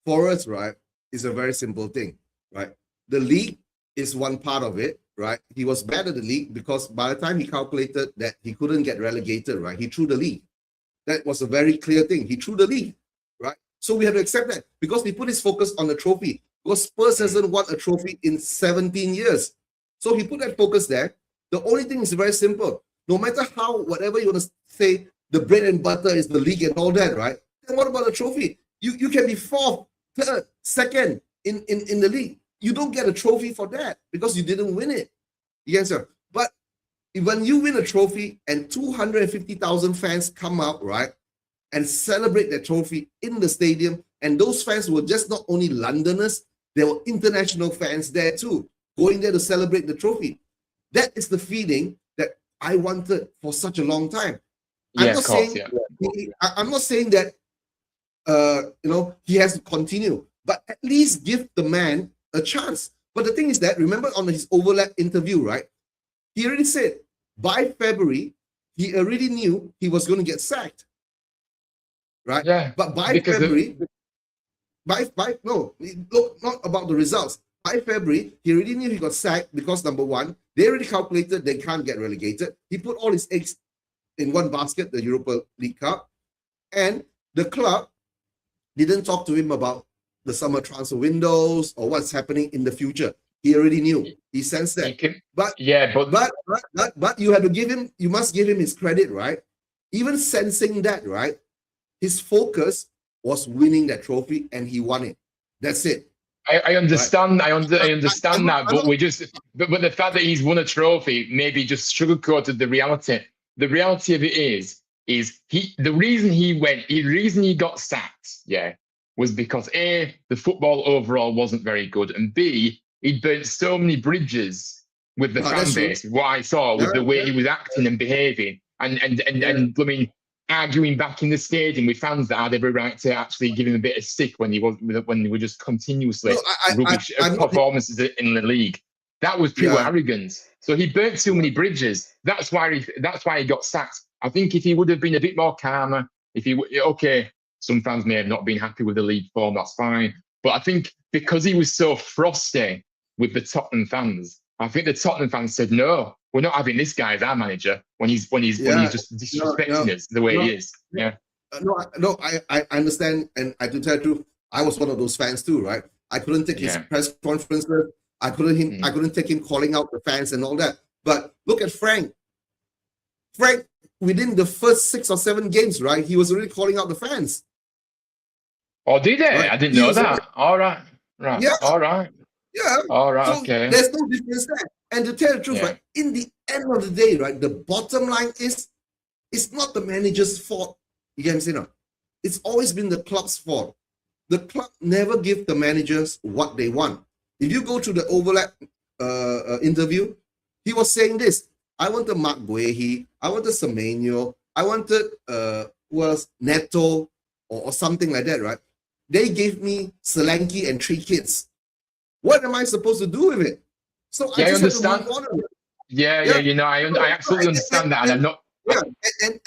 For us, right, is a very simple thing, right? The league is one part of it, right? He was bad at the league because by the time he calculated that he couldn't get relegated, right, he threw the league. That was a very clear thing. He threw the league, right? So we have to accept that because he put his focus on the trophy. Because Spurs hasn't won a trophy in 17 years. So he put that focus there. The only thing is very simple. No matter whatever you want to say, the bread and butter is the league and all that, right? Then what about the trophy? You can be 4th, 3rd, 2nd in the league. You don't get a trophy for that because you didn't win it. Yes, sir. But when you win a trophy and 250,000 fans come out, right, and celebrate that trophy in the stadium, and those fans were just not only Londoners, there were international fans there too, going there to celebrate the trophy. That is the feeling that I wanted for such a long time. I'm not saying that he has to continue, but at least give the man a chance. But the thing is that, remember on his overlap interview, right? He already said by February, he already knew he was going to get sacked. Right? Yeah. But by February, look, not about the results. By February, he already knew he got sacked because number one, they already calculated they can't get relegated. He put all his eggs in one basket, the Europa League Cup, and the club didn't talk to him about the summer transfer windows or what's happening in the future. He already knew. He sensed that. But you have to give him. You must give him his credit, right? Even sensing that, right? His focus was winning that trophy, and he won it. That's it. I understand. Right? I understand that, but but the fact that he's won a trophy maybe just sugarcoated the reality. The reality of it is the reason he got sacked, was because A, the football overall wasn't very good, and B, he'd burnt so many bridges with the fan base. What I saw with the way he was acting and behaving, and I mean, arguing back in the stadium with fans that had every right to actually give him a bit of stick when they were just continuously No, rubbish I'm not. performances in the league. That was pure Yeah, arrogance. So he burnt too many bridges. That's why he got sacked. I think if he would have been a bit more calmer, okay, some fans may have not been happy with the league form. That's fine. But I think because he was so frosty with the Tottenham fans, I think the Tottenham fans said, "No, we're not having this guy as our manager when he's yeah. just No, disrespecting us the way no, he is." Yeah, no. I understand, and I to tell the truth, I was one of those fans too, right? I couldn't take his yeah. press conferences. I couldn't take him calling out the fans and all that. But look at Frank. Frank, within the first 6 or 7 games, right, he was already calling out the fans. Oh, did they? Right? I didn't He know was already, that. All right, right, yeah, all right, yeah. all right. So Okay. there's no difference there. And to tell the truth, Yeah. right, in the end of the day, right, the bottom line is it's not the manager's fault. You get what I'm saying? No? It's always been the club's fault. The club never give the managers what they want. If you go to the overlap interview, he was saying this. I wanted Mark Guehi, I wanted Semenyo, I wanted was Neto or something like that, right? They gave me Solanke and 3 kids. What am I supposed to do with it? So I Yeah, I just have to understand. move on. Yeah, you know, I absolutely understand that, and I'm not. Yeah, and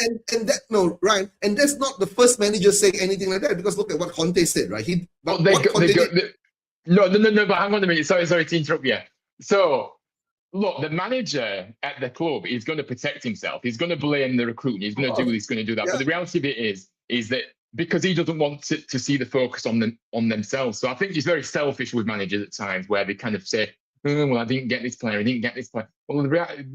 that no, right, and that's not the first manager saying anything like that, because look at what Conte said, right? But no, but hang on a minute. Sorry to interrupt you. So, look, the manager at the club is going to protect himself. He's going to blame the recruiting. He's going to do this, going to do that. Yeah. But the reality of it is that because he doesn't want to see the focus on themselves. So I think he's very selfish with managers at times where they kind of say, "Oh, well, I didn't get this player. I didn't get this player." Well,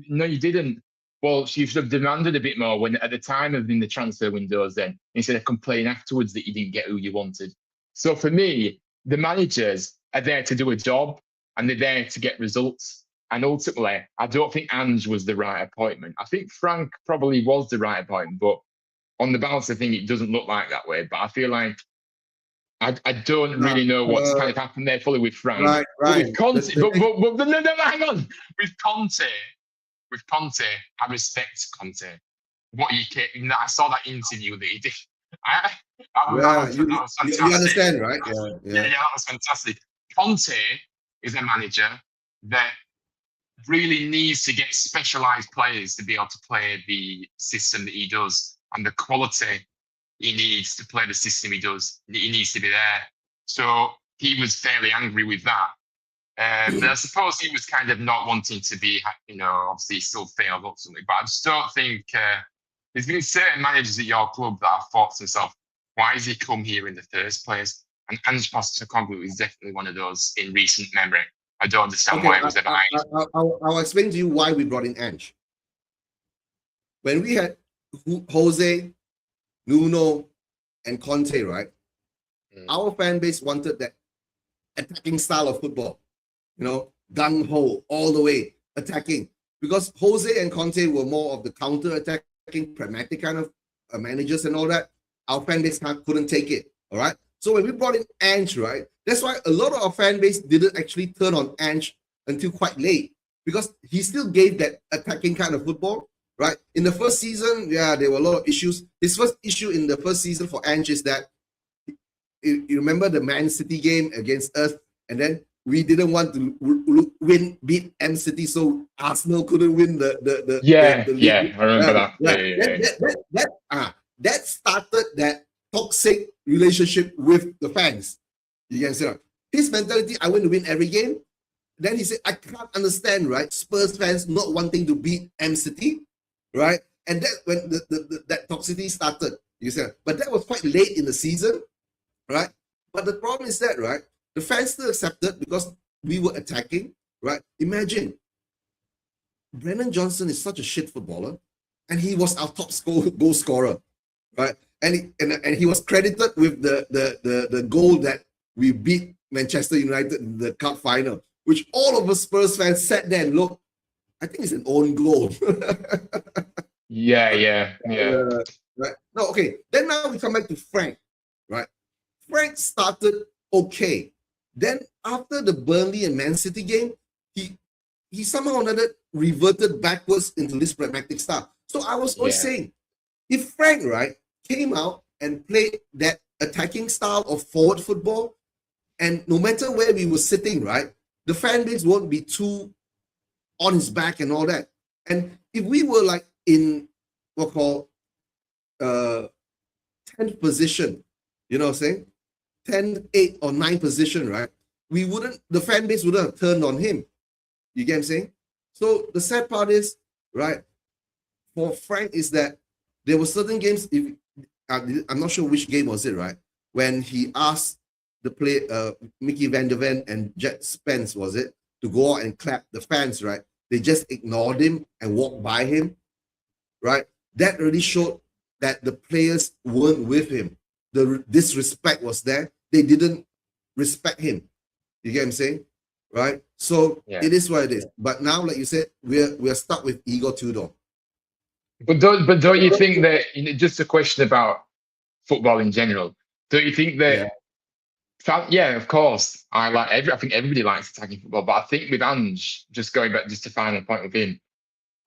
no, you didn't. Well, she should have demanded a bit more when at the time of in the transfer windows then, instead of complaining afterwards that you didn't get who you wanted. So for me, the managers are there to do a job and they're there to get results. And ultimately, I don't think Ange was the right appointment. I think Frank probably was the right appointment, but on the balance, I think it doesn't look like that way. But I feel like I don't really know what's kind of happened there fully with Frank. Right. But with Conte, no, hang on. With Conte, I respect Conte. What he came, I saw that interview that he did. You understand, right? Yeah, that was fantastic. Conte is a manager that really needs to get specialized players to be able to play the system that he does, and the quality he needs to play the system he does. He needs to be there. So he was fairly angry with that. But I suppose he was kind of not wanting to be, obviously he still failed ultimately. But I just don't think there's been certain managers at your club that have thought to themselves, why has he come here in the first place? And Ange Postecoglou is definitely one of those in recent memory. I don't understand why it was ever I'll explain to you why we brought in Ange. When we had Jose, Nuno, and Conte, right? Our fan base wanted that attacking style of football. Gung-ho, all the way, attacking. Because Jose and Conte were more of the counter-attacking, pragmatic kind of managers and all that. Our fan base couldn't take it, all right? So when we brought in Ange, right, that's why a lot of our fan base didn't actually turn on Ange until quite late, because he still gave that attacking kind of football, right? In the first season, there were a lot of issues. His first issue in the first season for Ange is that, you remember the Man City game against us, and then we didn't want to beat M City, so Arsenal couldn't win the league. I remember that. That started that toxic relationship with the fans. You can see his mentality. I want to win every game. Then he said, I can't understand, right? Spurs fans not wanting to beat M City, right? And that when that toxicity started. You said, but that was quite late in the season, right? But the problem is that, right, the fans still accepted because we were attacking, right? Imagine, Brennan Johnson is such a shit footballer, and he was our top goal scorer, right? And he was credited with the goal that we beat Manchester United in the cup final, which all of us Spurs fans sat there and looked, I think it's an own goal. Yeah. Right. No, okay. Then now we come back to Frank, right? Frank started okay. Then after the Burnley and Man City game, he somehow or another reverted backwards into this pragmatic style. So I was always saying, If Frank, right, came out and played that attacking style of forward football, and no matter where we were sitting, right, the fan base won't be too on his back and all that. And if we were like in what call 10th position, you know what I'm saying? 10, 8, or 9 position, right? The fan base wouldn't have turned on him. You get what I'm saying? So the sad part is, right, for Frank is that there were certain games, I'm not sure which game was it, right? When he asked the play, Mickey Van der Ven and Jet Spence, was it, to go out and clap the fans, right? They just ignored him and walked by him, right? That really showed that the players weren't with him. The disrespect was there. They didn't respect him. You get what I'm saying? Right? So it is what it is. But now, like you said, we're stuck with Igor Tudor. But don't you think that, just a question about football in general, don't you think that of course, I think everybody likes attacking football, but I think with Ange, just going back just to final point with him,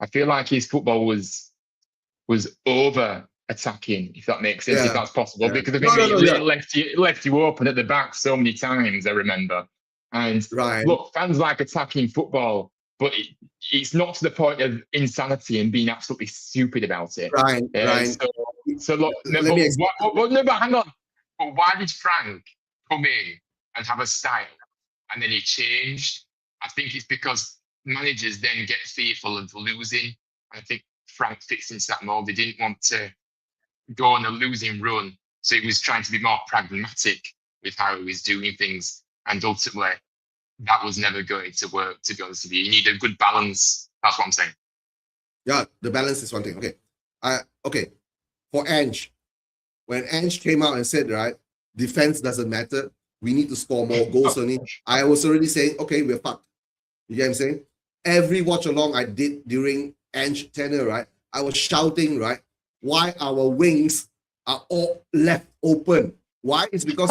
I feel like his football was over attacking, if that makes sense, if that's possible, because I think it left you open at the back so many times, I remember. And look, fans like attacking football, but it's not to the point of insanity and being absolutely stupid about it. Right. So look, but hang on. But why did Frank come in and have a style and then he changed? I think it's because managers then get fearful of losing. I think Frank fits into that mold. They didn't want to go on a losing run, so he was trying to be more pragmatic with how he was doing things, and ultimately that was never going to work, to be honest with you. You need a good balance. That's what I'm saying. Yeah, the balance is one thing. Okay. For Ange, when Ange came out and said, right, defense doesn't matter, we need to score more goals only, I was already saying, okay, we're fucked. You get what I'm saying? Every watch along I did during Ange tenure, right, I was shouting, right, why our wings are all left open. Why? It's because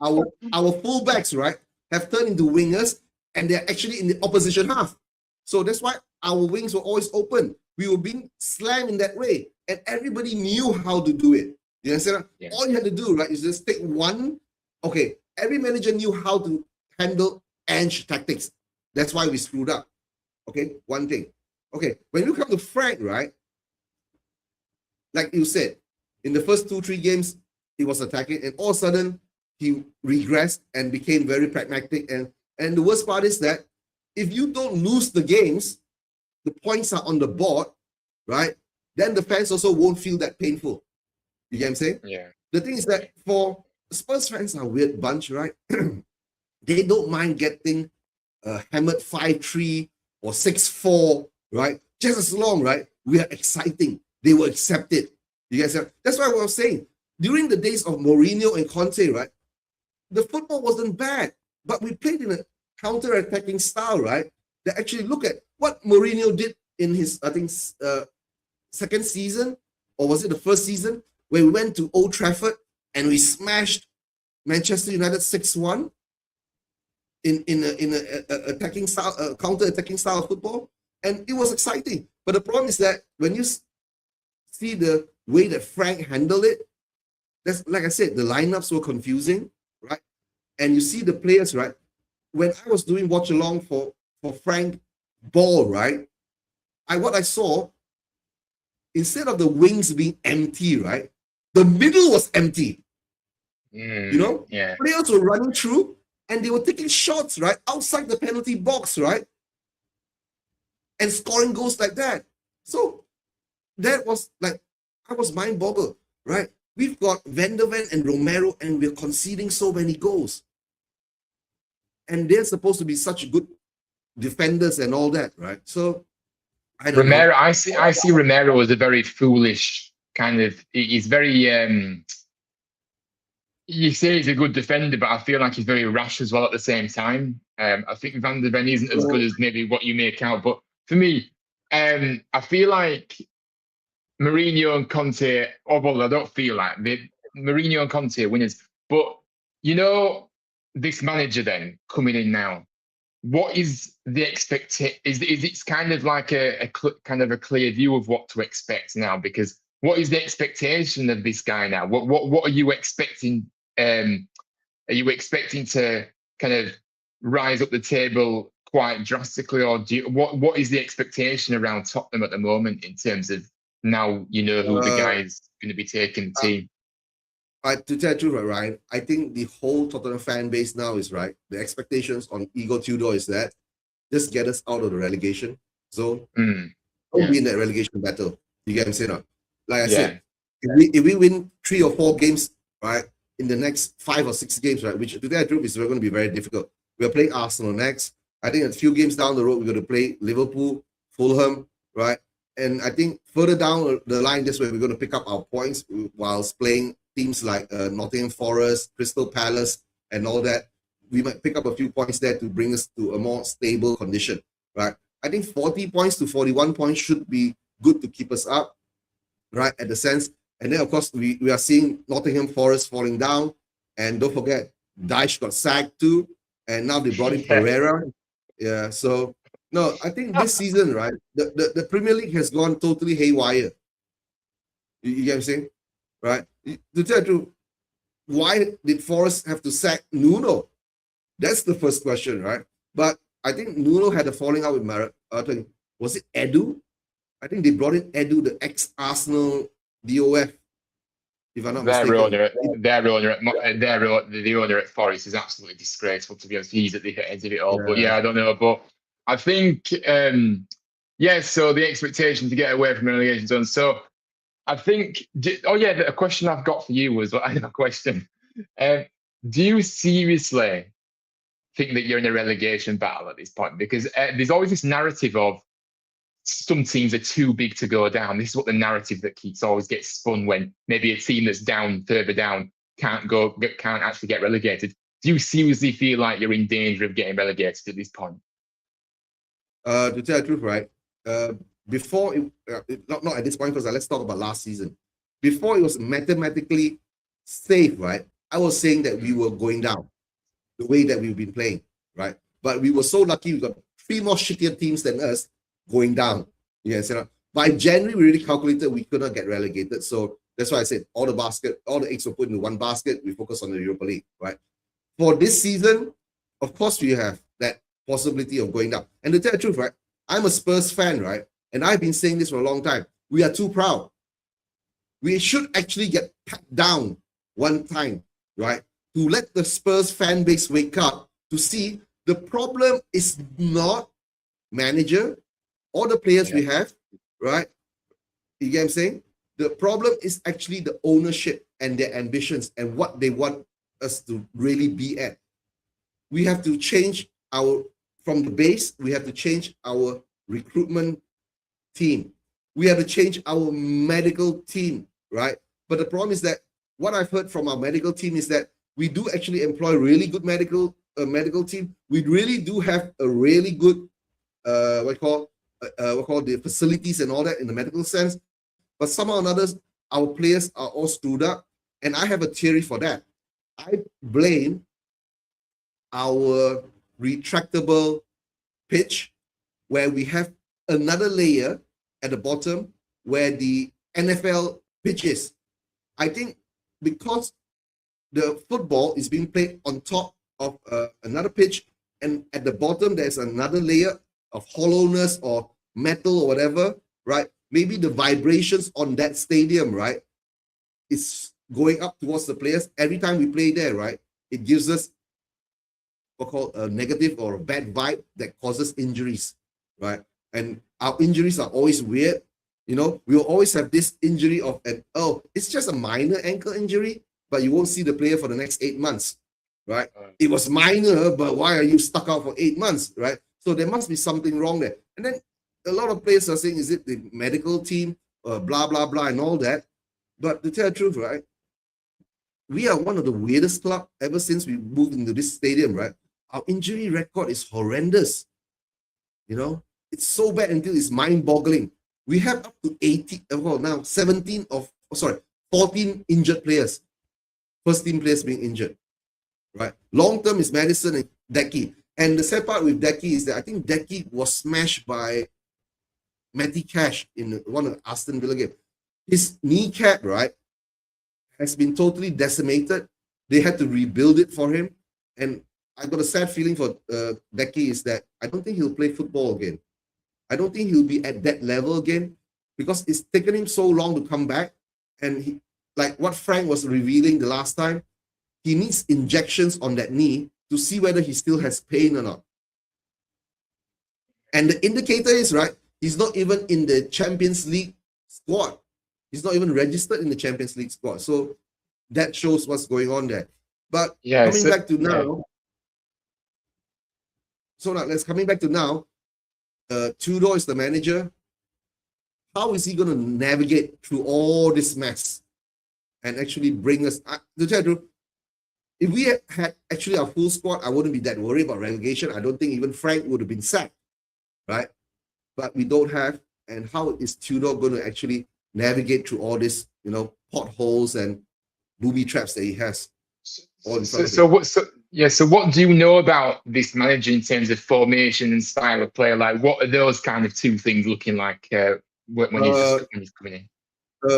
our fullbacks, right, have turned into wingers, and they're actually in the opposition half. So that's why our wings were always open. We were being slammed in that way, and everybody knew how to do it. You understand? Yeah. All you had to do, right, is just take one. Okay, every manager knew how to handle Ange tactics. That's why we screwed up. Okay, one thing. Okay, when you come to Frank, right, like you said, in the first 2-3 games, he was attacking, and all of a sudden, he regressed and became very pragmatic. And the worst part is that if you don't lose the games, the points are on the board, right? Then the fans also won't feel that painful. You get what I'm saying? Yeah. The thing is that for Spurs fans are a weird bunch, right? They don't mind getting hammered 5-3 or 6-4, right? Just as long, right, we are exciting. They will accept it. You guys have, that's why I was saying, during the days of Mourinho and Conte, right, the football wasn't bad, but we played in a counter-attacking style, right? That actually, look at what Mourinho did in his, I think, second season, or was it the first season, where we went to Old Trafford and we smashed Manchester United 6-1 in a attacking style, counter-attacking style of football, and it was exciting. But the problem is that when you see the way that Frank handled it, that's, like I said, the lineups were confusing, right? And you see the players, right? When I was doing watch along for Frank Ball, right? What I saw, instead of the wings being empty, right? The middle was empty. You know? Yeah. Players were running through and they were taking shots, right? Outside the penalty box, right? And scoring goals like that. So that was like, I was mind boggled, right? We've got Van der Ven and Romero, and we're conceding so many goals. And they're supposed to be such good defenders and all that, right? So I don't know. I see Romero as a very foolish kind of. He's very. You say he's a good defender, but I feel like he's very rash as well at the same time. I think Van der Ven isn't as good as maybe what you make out, but for me, I feel like Mourinho and Conte, although I don't feel like Mourinho and Conte are winners, but you know, this manager then coming in now, what is the expectation? Is it's kind of like a kind of a clear view of what to expect now? Because what is the expectation of this guy now? What are you expecting? Are you expecting to kind of rise up the table quite drastically, or what is the expectation around Tottenham at the moment in terms of now you know who the guy is going to be taking the team? To tell the truth, Ryan, I think the whole Tottenham fan base now is right. The expectations on Igor Tudor is that just get us out of the relegation zone. Don't be in that relegation battle. You get what I'm saying? Like I said, if we win 3 or 4 games, right, in the next 5 or 6 games, right, which to tell the truth is going to be very difficult. We're playing Arsenal next. I think a few games down the road, we're going to play Liverpool, Fulham, right? And I think further down the line, this way, we're going to pick up our points whilst playing teams like Nottingham Forest, Crystal Palace, and all that. We might pick up a few points there to bring us to a more stable condition, right? I think 40 points to 41 points should be good to keep us up, right? At the sense, and then of course we are seeing Nottingham Forest falling down, and don't forget Dyche got sacked too, and now they brought in Pereira. Yeah, so no, I think this season, right, the Premier League has gone totally haywire. You get what I'm saying, right? To tell you, why did Forest have to sack Nuno? That's the first question, right? But I think Nuno had a falling out with was it Edu? I think they brought in Edu, the ex-Arsenal DOF, if I'm not mistaken. The owner at Forest is absolutely disgraceful, to be honest. He's at the head of it all. Yeah. But yeah, I don't know. But I think, so the expectation to get away from relegation zone. So I think, a question I've got for you was, I have a question. Do you seriously think that you're in a relegation battle at this point? Because there's always this narrative of some teams are too big to go down. This is what the narrative that always gets spun when maybe a team that's down further down can't actually get relegated. Do you seriously feel like you're in danger of getting relegated at this point? To tell the truth, right? Before, not at this point, because let's talk about last season. Before it was mathematically safe, right? I was saying that we were going down the way that we've been playing, right? But we were so lucky, we got 3 more shittier teams than us going down. Yes, by January, we really calculated we could not get relegated. So that's why I said all the eggs were put into one basket. We focus on the Europa League, right? For this season, of course, we have that possibility of going down. And to tell the truth, right, I'm a Spurs fan, right? And I've been saying this for a long time. We are too proud. We should actually get packed down one time, right? To let the Spurs fan base wake up to see the problem is not manager or the players we have, right? You get what I'm saying? The problem is actually the ownership and their ambitions and what they want us to really be at. We have to change from the base, we have to change our recruitment team. We have to change our medical team, right? But the problem is that what I've heard from our medical team is that we do actually employ really good medical team. We really do have a really good what call the facilities and all that in the medical sense. But somehow or another, our players are all screwed up. And I have a theory for that. I blame our retractable pitch, where we have another layer at the bottom where the NFL pitch is. I think because the football is being played on top of another pitch, and at the bottom there's another layer of hollowness or metal or whatever, right? Maybe the vibrations on that stadium, right, is going up towards the players. Every time we play there, right, it gives us what's called a negative or a bad vibe that causes injuries, right? And our injuries are always weird. You know, we'll always have this injury of it's just a minor ankle injury, but you won't see the player for the next 8 months, right? It was minor, but why are you stuck out for 8 months, right? So there must be something wrong there. And then a lot of players are saying, is it the medical team, blah, blah, blah, and all that. But to tell the truth, right, we are one of the weirdest clubs ever since we moved into this stadium, right? Our injury record is horrendous. You know, it's so bad until it's mind-boggling. We have up to 14 injured players. First team players being injured, right? Long term is Madison and Decky. And the sad part with Decky is that I think Decky was smashed by Matty Cash in one of the Aston Villa games. his kneecap, right, has been totally decimated. They had to rebuild it for him. And I got a sad feeling for Decky is that I don't think he'll play football again. I don't think he'll be at that level again because it's taken him so long to come back. And he, like what Frank was revealing the last time, he needs injections on that knee to see whether he still has pain or not. And the indicator is, right, he's not even in the Champions League squad. He's not even registered in the Champions League squad. So that shows what's going on there. But coming back to now, coming back to now, Tudor is the manager. How is he going to navigate through all this mess and actually bring us? To tell you, if we had actually our full squad, I wouldn't be that worried about relegation. I don't think even Frank would have been sacked, right? But we don't have. And how is Tudor going to actually navigate through all this, potholes and booby traps that he has? So what do you know about this manager in terms of formation and style of play? Like, what are those kind of two things looking like when he's coming in?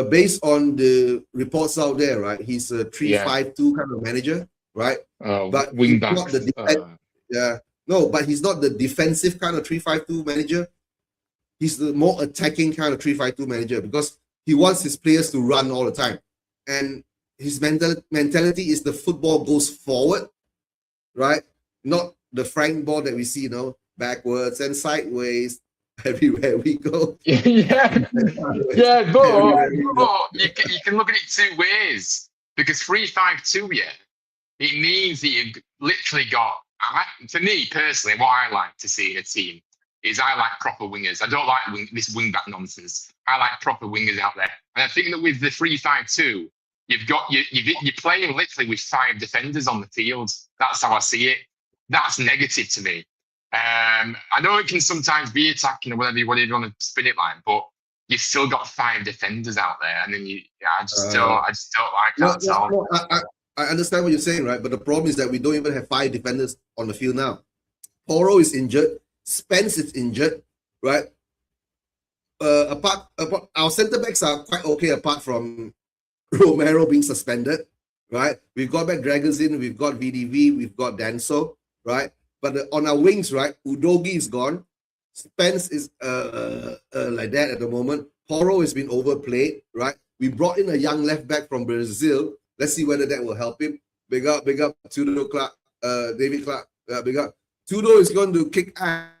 Based on the reports out there, right? He's a 3-5-2 kind of manager, right? But wing backs. But he's not the defensive kind of 3-5-2 manager. He's the more attacking kind of 3-5-2 manager because he wants his players to run all the time. And his mentality is the football goes forward, right? Not the Frank ball that we see, backwards and sideways everywhere we go. But you can look at it two ways because 3-5-2, it means that you've literally got. For me personally, what I like to see in a team is I like proper wingers. I don't like this wing back nonsense. I like proper wingers out there, and I think that with the 3-5-2. You're playing literally with 5 defenders on the field. That's how I see it. That's negative to me. I know it can sometimes be attacking or whatever you want to spin it like, but you've still got 5 defenders out there, and then I just don't like that at all. I understand what you're saying, right? But the problem is that we don't even have 5 defenders on the field now. Porro is injured. Spence is injured, right? Apart, our centre backs are quite okay apart from Romero being suspended, right? We've got back Dragonzin, we've got VDV, we've got Danso, right? But on our wings, right, Udogi is gone. Spence is like that at the moment. Porro has been overplayed, right? We brought in a young left back from Brazil. Let's see whether that will help him. Big up Tudor Clark, David Clark. Big up. Tudor is going to kick ass.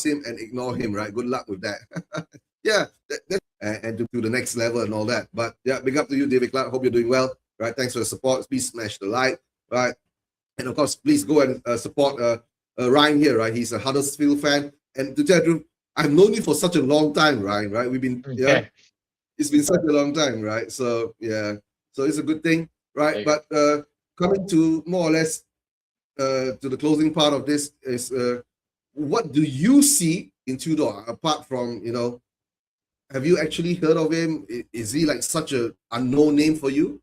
Him and ignore him, right? Good luck with that. And to the next level and all that. But big up to you, David Clark. Hope you're doing well, right? Thanks for the support. Please smash the like, right? And of course, please go and support Ryan here, right? He's a Huddersfield fan, and to tell you the truth, I've known you for such a long time, Ryan, right? We've been it's been such a long time, right? So so it's a good thing, right? But coming to more or less to the closing part of this is. What do you see in Tudor apart from, have you actually heard of him? Is he like such an unknown name for you?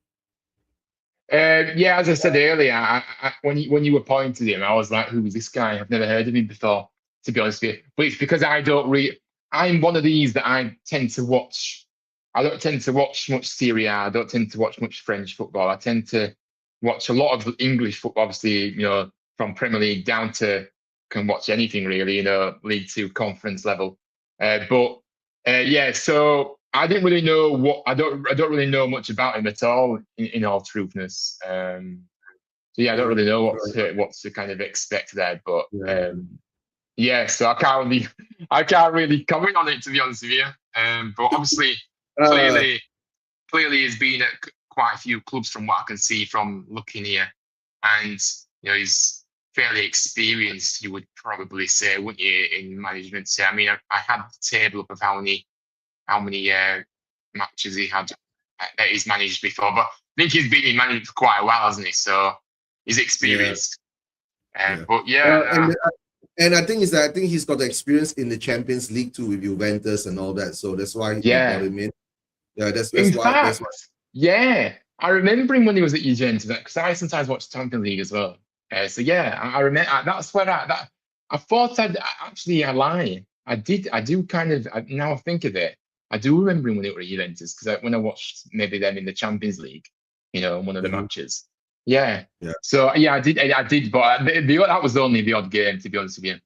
As I said earlier, when you were pointing to him, I was like, who is this guy? I've never heard of him before, to be honest with you. But it's because I'm one of these that I tend to watch. I don't tend to watch much Serie A. I don't tend to watch much French football. I tend to watch a lot of English football, obviously, from Premier League down to can watch anything really, League 2 conference level. So I didn't really know I don't really know much about him at all, in all truthness. I don't really know what to kind of expect there. But so I can't really comment on it, to be honest with you. But obviously, clearly he's been at quite a few clubs from what I can see from looking here, and he's fairly experienced, you would probably say, wouldn't you, in management? So, I mean, I had the table up of how many matches he had that he's managed before, but I think he's been in management for quite a while, hasn't he? So he's experienced. And I think he's got the experience in the Champions League too with Juventus and all that. So that's why he got him in. Yeah, that's why. Yeah, I remember him when he was at Juventus because I sometimes watch Champions League as well. So yeah, I remember that's where I thought I lie. I do kind of now I think of it. I do remember him when it were Juventus because when I watched maybe them in the Champions League, one of the Mhm. matches. Yeah. Yeah. So yeah, I did, but that was only the odd game to be honest with you.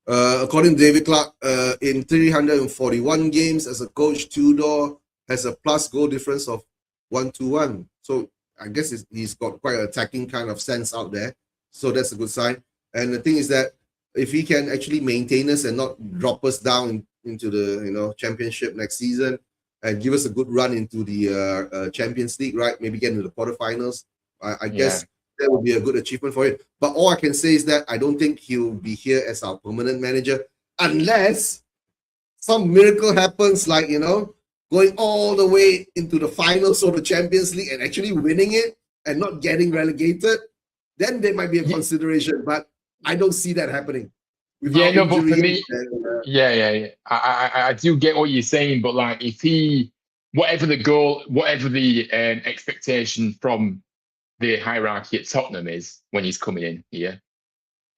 According to David Clark, in 341 games as a coach, Tudor has a plus goal difference of 1-1. So I guess he's got quite an attacking kind of sense out there. So that's a good sign. And the thing is that if he can actually maintain us and not drop us down into the championship next season and give us a good run into the Champions League, right? Maybe get into the quarterfinals. I guess that would be a good achievement for him. But all I can say is that I don't think he'll be here as our permanent manager unless some miracle happens, like, going all the way into the finals of the Champions League and actually winning it and not getting relegated. Then there might be a consideration, but I don't see that happening. Yeah, no, but for me, yeah. I do get what you're saying, but like if he, whatever the goal, whatever the expectation from the hierarchy at Tottenham is when he's coming in here,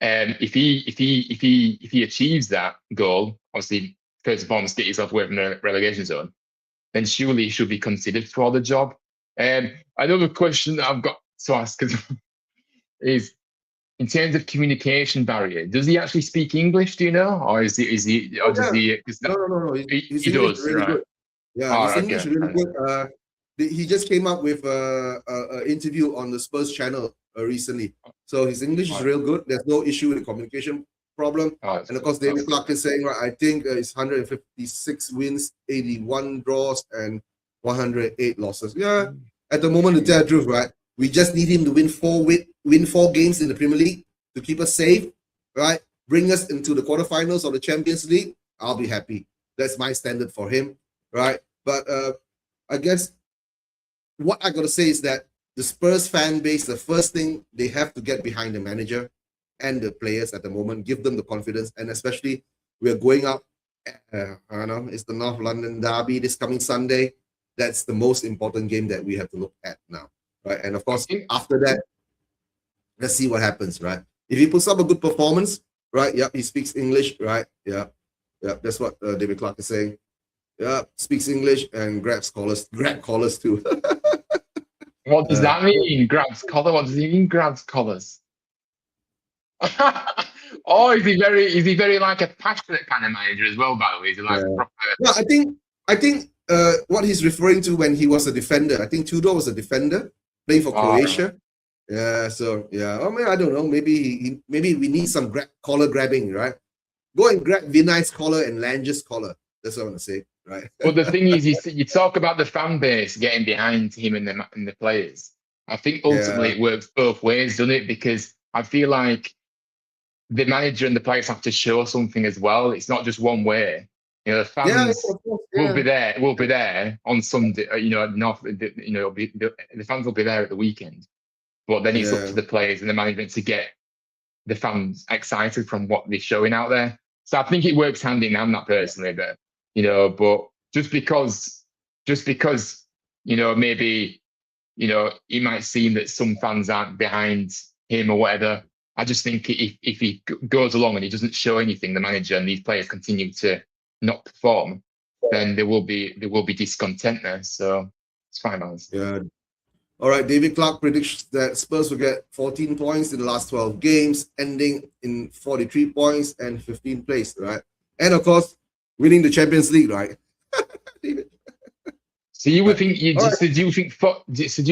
if he achieves that goal, obviously first and foremost get yourself away from the relegation zone, then surely he should be considered for the job. Another question that I've got to ask is in terms of communication barrier, does he actually speak English? Do you know, or is he, or does he? No. His He English does, really right? good. Yeah, his English really good. He just came up with an interview on the Spurs channel recently. So his English is real good. There's no issue with the communication problem. And of course, David Clark is saying, right, I think it's 156 wins, 81 draws, and 108 losses. Yeah, at the moment, to tell the truth, right, we just need him to win four games in the Premier League to keep us safe, right? Bring us into the quarterfinals of the Champions League. I'll be happy. That's my standard for him, right? But I guess what I got to say is that the Spurs fan base, the first thing they have to get behind the manager and the players at the moment, give them the confidence, and especially we're going up. I don't know, it's the North London Derby this coming Sunday. That's the most important game that we have to look at now, right? And of course, after that, let's see what happens, right? If he puts up a good performance, right? Yep, he speaks English, right? Yeah, that's what David Clark is saying. Yeah, speaks English and grab collars too. What does that mean? Grabs collar? What does he mean? Grabs collars? Oh, is he very like a passionate kind of manager as well? By the way, is he like a proper? No, I think what he's referring to when he was a defender. I think Tudor was a defender playing for Croatia. Right. Yeah, so yeah. Oh man, I don't know. Maybe maybe we need some collar grabbing, right? Go and grab Vinay's collar and Lange's collar. That's what I want to say, right? But the thing is, you talk about the fan base getting behind him and the players. I think ultimately it works both ways, doesn't it? Because I feel like the manager and the players have to show something as well. It's not just one way. The fans will be there. Will be there on Sunday. The fans will be there at the weekend. But then it's up to the players and the management to get the fans excited from what they're showing out there. So I think it works hand in hand, that personally. But but just because maybe it might seem that some fans aren't behind him or whatever. I just think if he goes along and he doesn't show anything, the manager and these players continue to not perform, then there will be discontent there. So it's fine, man. Yeah. All right, David Clark predicts that Spurs will get 14 points in the last 12 games, ending in 43 points and 15th place, right? And of course, winning the Champions League, right? So you would think do you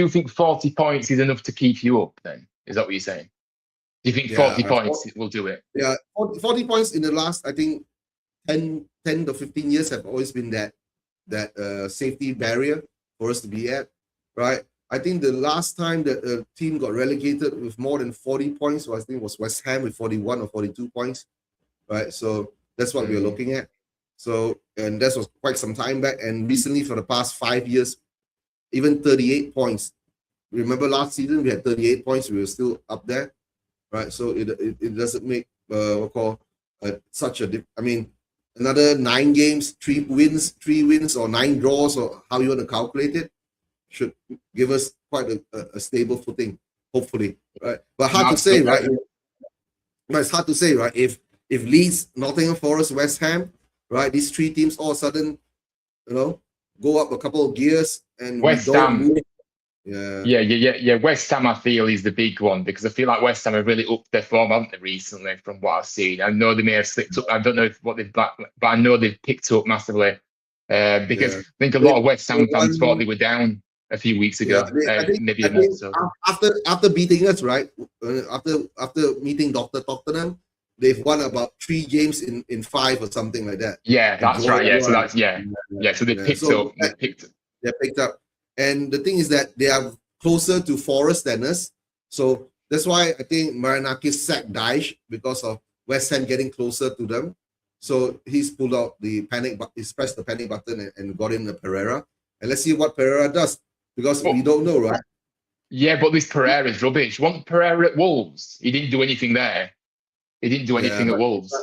think 40 points is enough to keep you up then? Is that what you're saying? Do you think 40 points will do it? Yeah, 40 points in the last, I think, 10 to 15 years have always been that safety barrier for us to be at, right? I think the last time that a team got relegated with more than 40 points, I think it was West Ham with 41 or 42 points, right? So that's what we're looking at. So, and that was quite some time back. And recently, for the past 5 years, even 38 points. Remember last season, we had 38 points. We were still up there, right? So it doesn't make such a I mean, another 9 games, 3 wins or 9 draws, or how you want to calculate it, should give us quite a stable footing hopefully, right? But hard to say, right? But it's hard to say, right? If Leeds, Nottingham Forest, West Ham, right? These three teams all of a sudden, go up a couple of gears and West we don't Ham. move. Yeah. West Ham, I feel, is the big one because I feel like West Ham have really upped their form, haven't they, recently, from what I've seen. I know they may have slipped up. I don't know what they've back, but I know they've picked up massively because I think a lot of West Ham fans thought they were down a few weeks ago, maybe a month or so. After beating us, right? After meeting Dr. Tottenham, they've won about 3 games in 5 or something like that. Yeah, that's right. Yeah, so that's So they picked up. They picked up, and the thing is that they are closer to Forest than us. So that's why I think Marinakis sacked Daesh because of West Ham getting closer to them. So he's pulled out the panic, he's pressed the panic button and got in the Pereira. And let's see what Pereira does because we don't know, right? Yeah, but this Pereira's rubbish. Wasn't Pereira at Wolves? He didn't do anything there. He didn't do anything at Wolves.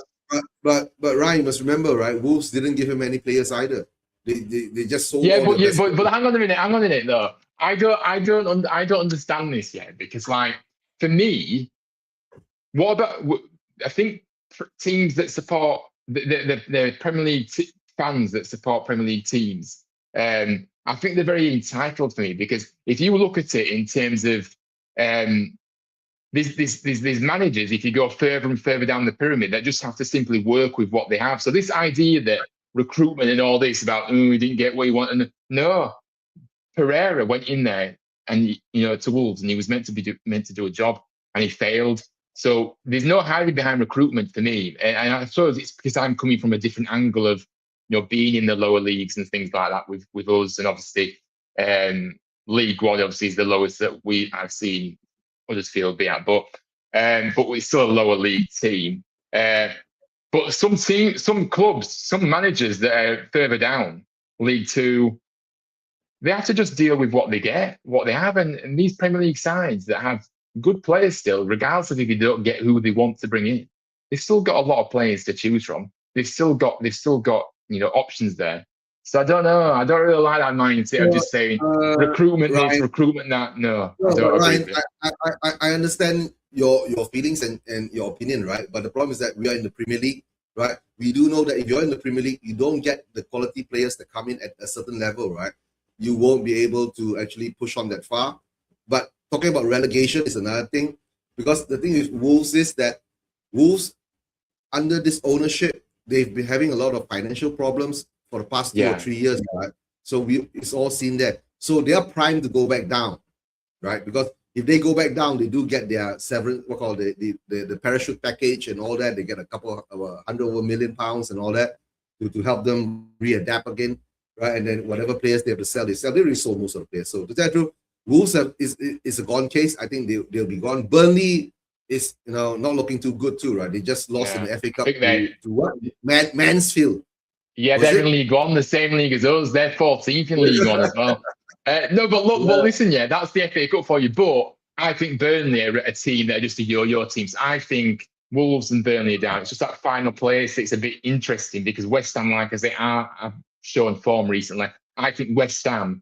But Ryan, you must remember, right? Wolves didn't give him any players either. They just sold. But hang on a minute though. I don't understand this yet because, like, for me, what about? I think teams that support the Premier League fans that support Premier League teams, I think they're very entitled for me because if you look at it in terms of these managers, if you go further and further down the pyramid, that just have to simply work with what they have. So this idea that recruitment and all this about we didn't get what you want, and no, Pereira went in there and to Wolves, and he was meant to do a job, and he failed. So there's no hiding behind recruitment for me, and I suppose it's because I'm coming from a different angle of being in the lower leagues and things like that with us, and obviously League One obviously is the lowest that I've seen Huddersfield be at, but it's still a lower league team. But some clubs, some managers that are further down, League Two, they have to just deal with what they get, what they have. And these Premier League sides that have good players still, regardless of if they don't get who they want to bring in, they've still got a lot of players to choose from. They've still got options there. So I don't know. I don't really like that mindset of just saying recruitment this, recruitment that. No, I don't agree with it. I understand your feelings and your opinion, right? But the problem is that we are in the Premier League, right? We do know that if you're in the Premier League, you don't get the quality players that come in at a certain level, right? You won't be able to actually push on that far. But talking about relegation is another thing, because the thing with Wolves is that Wolves, under this ownership, they've been having a lot of financial problems for the past 2 or 3 years, right? So it's all seen there. So they are primed to go back down, right? Because if they go back down, they do get their severance, the parachute package and all that. They get a couple of £100 million and all that to help them readapt again, right? And then whatever players they have to sell, they sell. They already sold most of the players. So to tell you the truth, Wolves is a gone case. I think they'll be gone. Burnley is not looking too good too, right? They just lost in the FA Cup to what? Mansfield. Yeah, they're in League One, the same league as us. They're 14th in League One as well. No, but look, well, listen, that's the FA Cup for you. But I think Burnley are a team that are just a yo-yo teams. I think Wolves and Burnley are down. It's just that final place. It's a bit interesting because West Ham, like as they are showing form recently, I think West Ham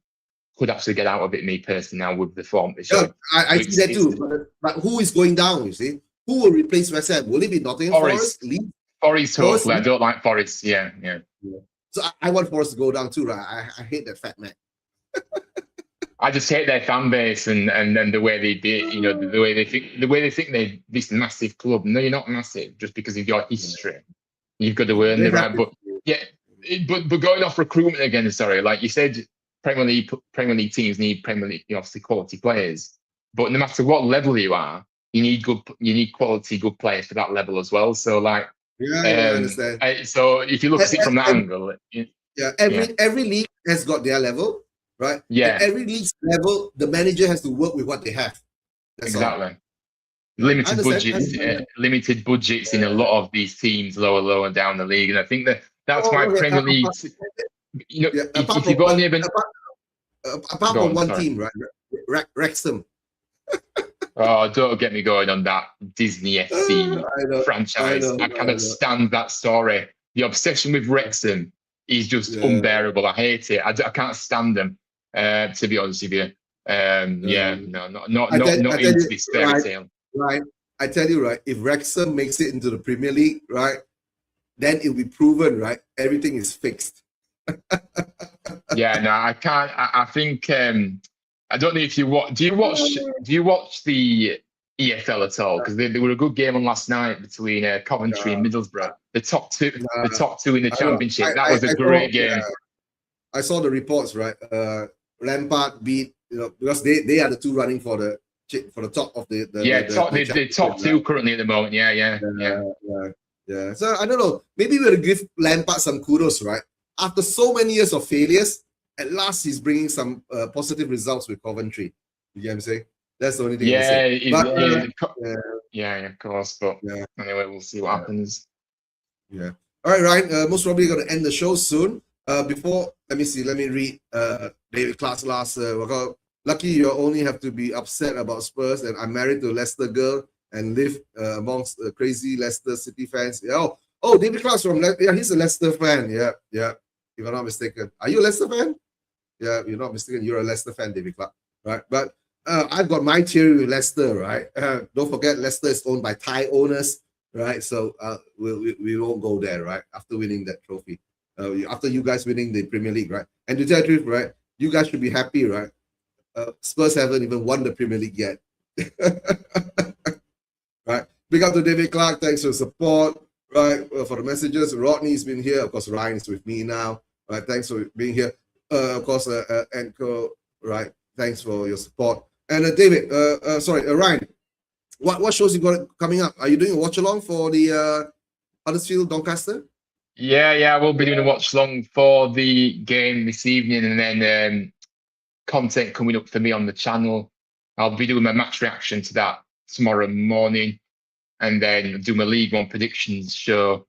could actually get out of it, me personally, now with the form they show. I see that too. But who is going down, you see? Who will replace West Ham? Will it be Nottingham Forest? Forest, hopefully. I don't like Forest. Yeah. So I want Forest to go down too, right? I hate that fat man. I just hate their fan base and the way they did, the way they think they're this massive club. No, you're not massive just because of your history. You've got to earn the right. But going off recruitment again, sorry, like you said, Premier League teams need Premier League, obviously quality players. But no matter what level you are, you need quality good players for that level as well. So like. I understand. So if you look at it from that angle, every league has got their level, right? Yeah. At every league's level, the manager has to work with what they have. That's exactly. All. Limited budgets in a lot of these teams, lower and down the league, and I think that's why Premier League. If you go on apart from one team, right? Wrexham. Oh, don't get me going on that Disney FC franchise. I cannot stand that story. The obsession with Wrexham is just unbearable. I hate it. I can't stand them, to be honest with you. Yeah, no, not I tell into you, this fairy tale. right. I tell you, right. If Wrexham makes it into the Premier League, right, then it'll be proven, right. Everything is fixed. Yeah, no, I can't. I think I don't know if you watch. Do you watch the EFL at all? Because they were a good game on last night between Coventry and Middlesbrough. The top two in the Championship. That was a great game. I saw the reports, right? Lampard beat, because they are the two running for the top of the top two currently at the moment. Yeah. So I don't know. Maybe we'll give Lampard some kudos, right? After so many years of failures, at last he's bringing some positive results with Coventry. You get what I'm saying? That's the only thing. Yeah, of course. But anyway, we'll see what happens. Yeah. All right, Ryan. Most probably going to end the show soon. Before, let me read David Clark's last. Lucky you only have to be upset about Spurs, and I'm married to a Leicester girl and live amongst crazy Leicester City fans. Oh, David Clark's from he's a Leicester fan. Yeah. If I'm not mistaken. Are you a Leicester fan? Yeah, you're not mistaken. You're a Leicester fan, David Clark. Right? But I've got my theory with Leicester, right? Don't forget, Leicester is owned by Thai owners, right? So we won't go there, right? After winning that trophy. After you guys winning the Premier League, right? And to tell the truth, right? You guys should be happy, right? Spurs haven't even won the Premier League yet. Right? Big up to David Clark. Thanks for the support. Right, for the messages. Rodney's been here. Of course, Ryan's with me now. Right, thanks for being here. Of course, Enco. Right, thanks for your support. And David, Ryan, what shows you got coming up? Are you doing a watch along for the Huddersfield Doncaster? Yeah, we'll be doing a watch along for the game this evening, and then content coming up for me on the channel. I'll be doing my match reaction to that tomorrow morning. And then do my League One predictions show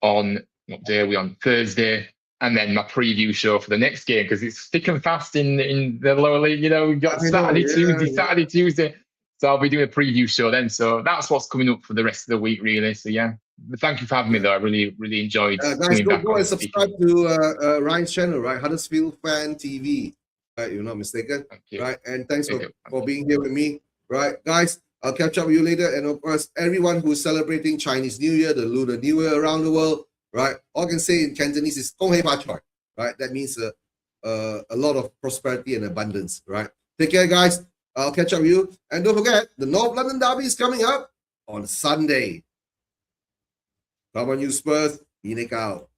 on, what day are we on? Thursday. And then my preview show for the next game, because it's thick and fast in the lower league. We've got Saturday, Tuesday. So I'll be doing a preview show then. So that's what's coming up for the rest of the week, really. So yeah, but thank you for having me, though. I really, really enjoyed guys, go and subscribe to Ryan's channel, right? Huddersfield Fan TV, right? You're not mistaken, right? And thanks for being here with me, right, guys? I'll catch up with you later. And of course, everyone who's celebrating Chinese New Year, the Lunar New Year around the world, right? All I can say in Cantonese is Kong Hei Pa Choi, right? That means a lot of prosperity and abundance, right? Take care, guys. I'll catch up with you. And don't forget, the North London Derby is coming up on Sunday. Come on, you Spurs. Out.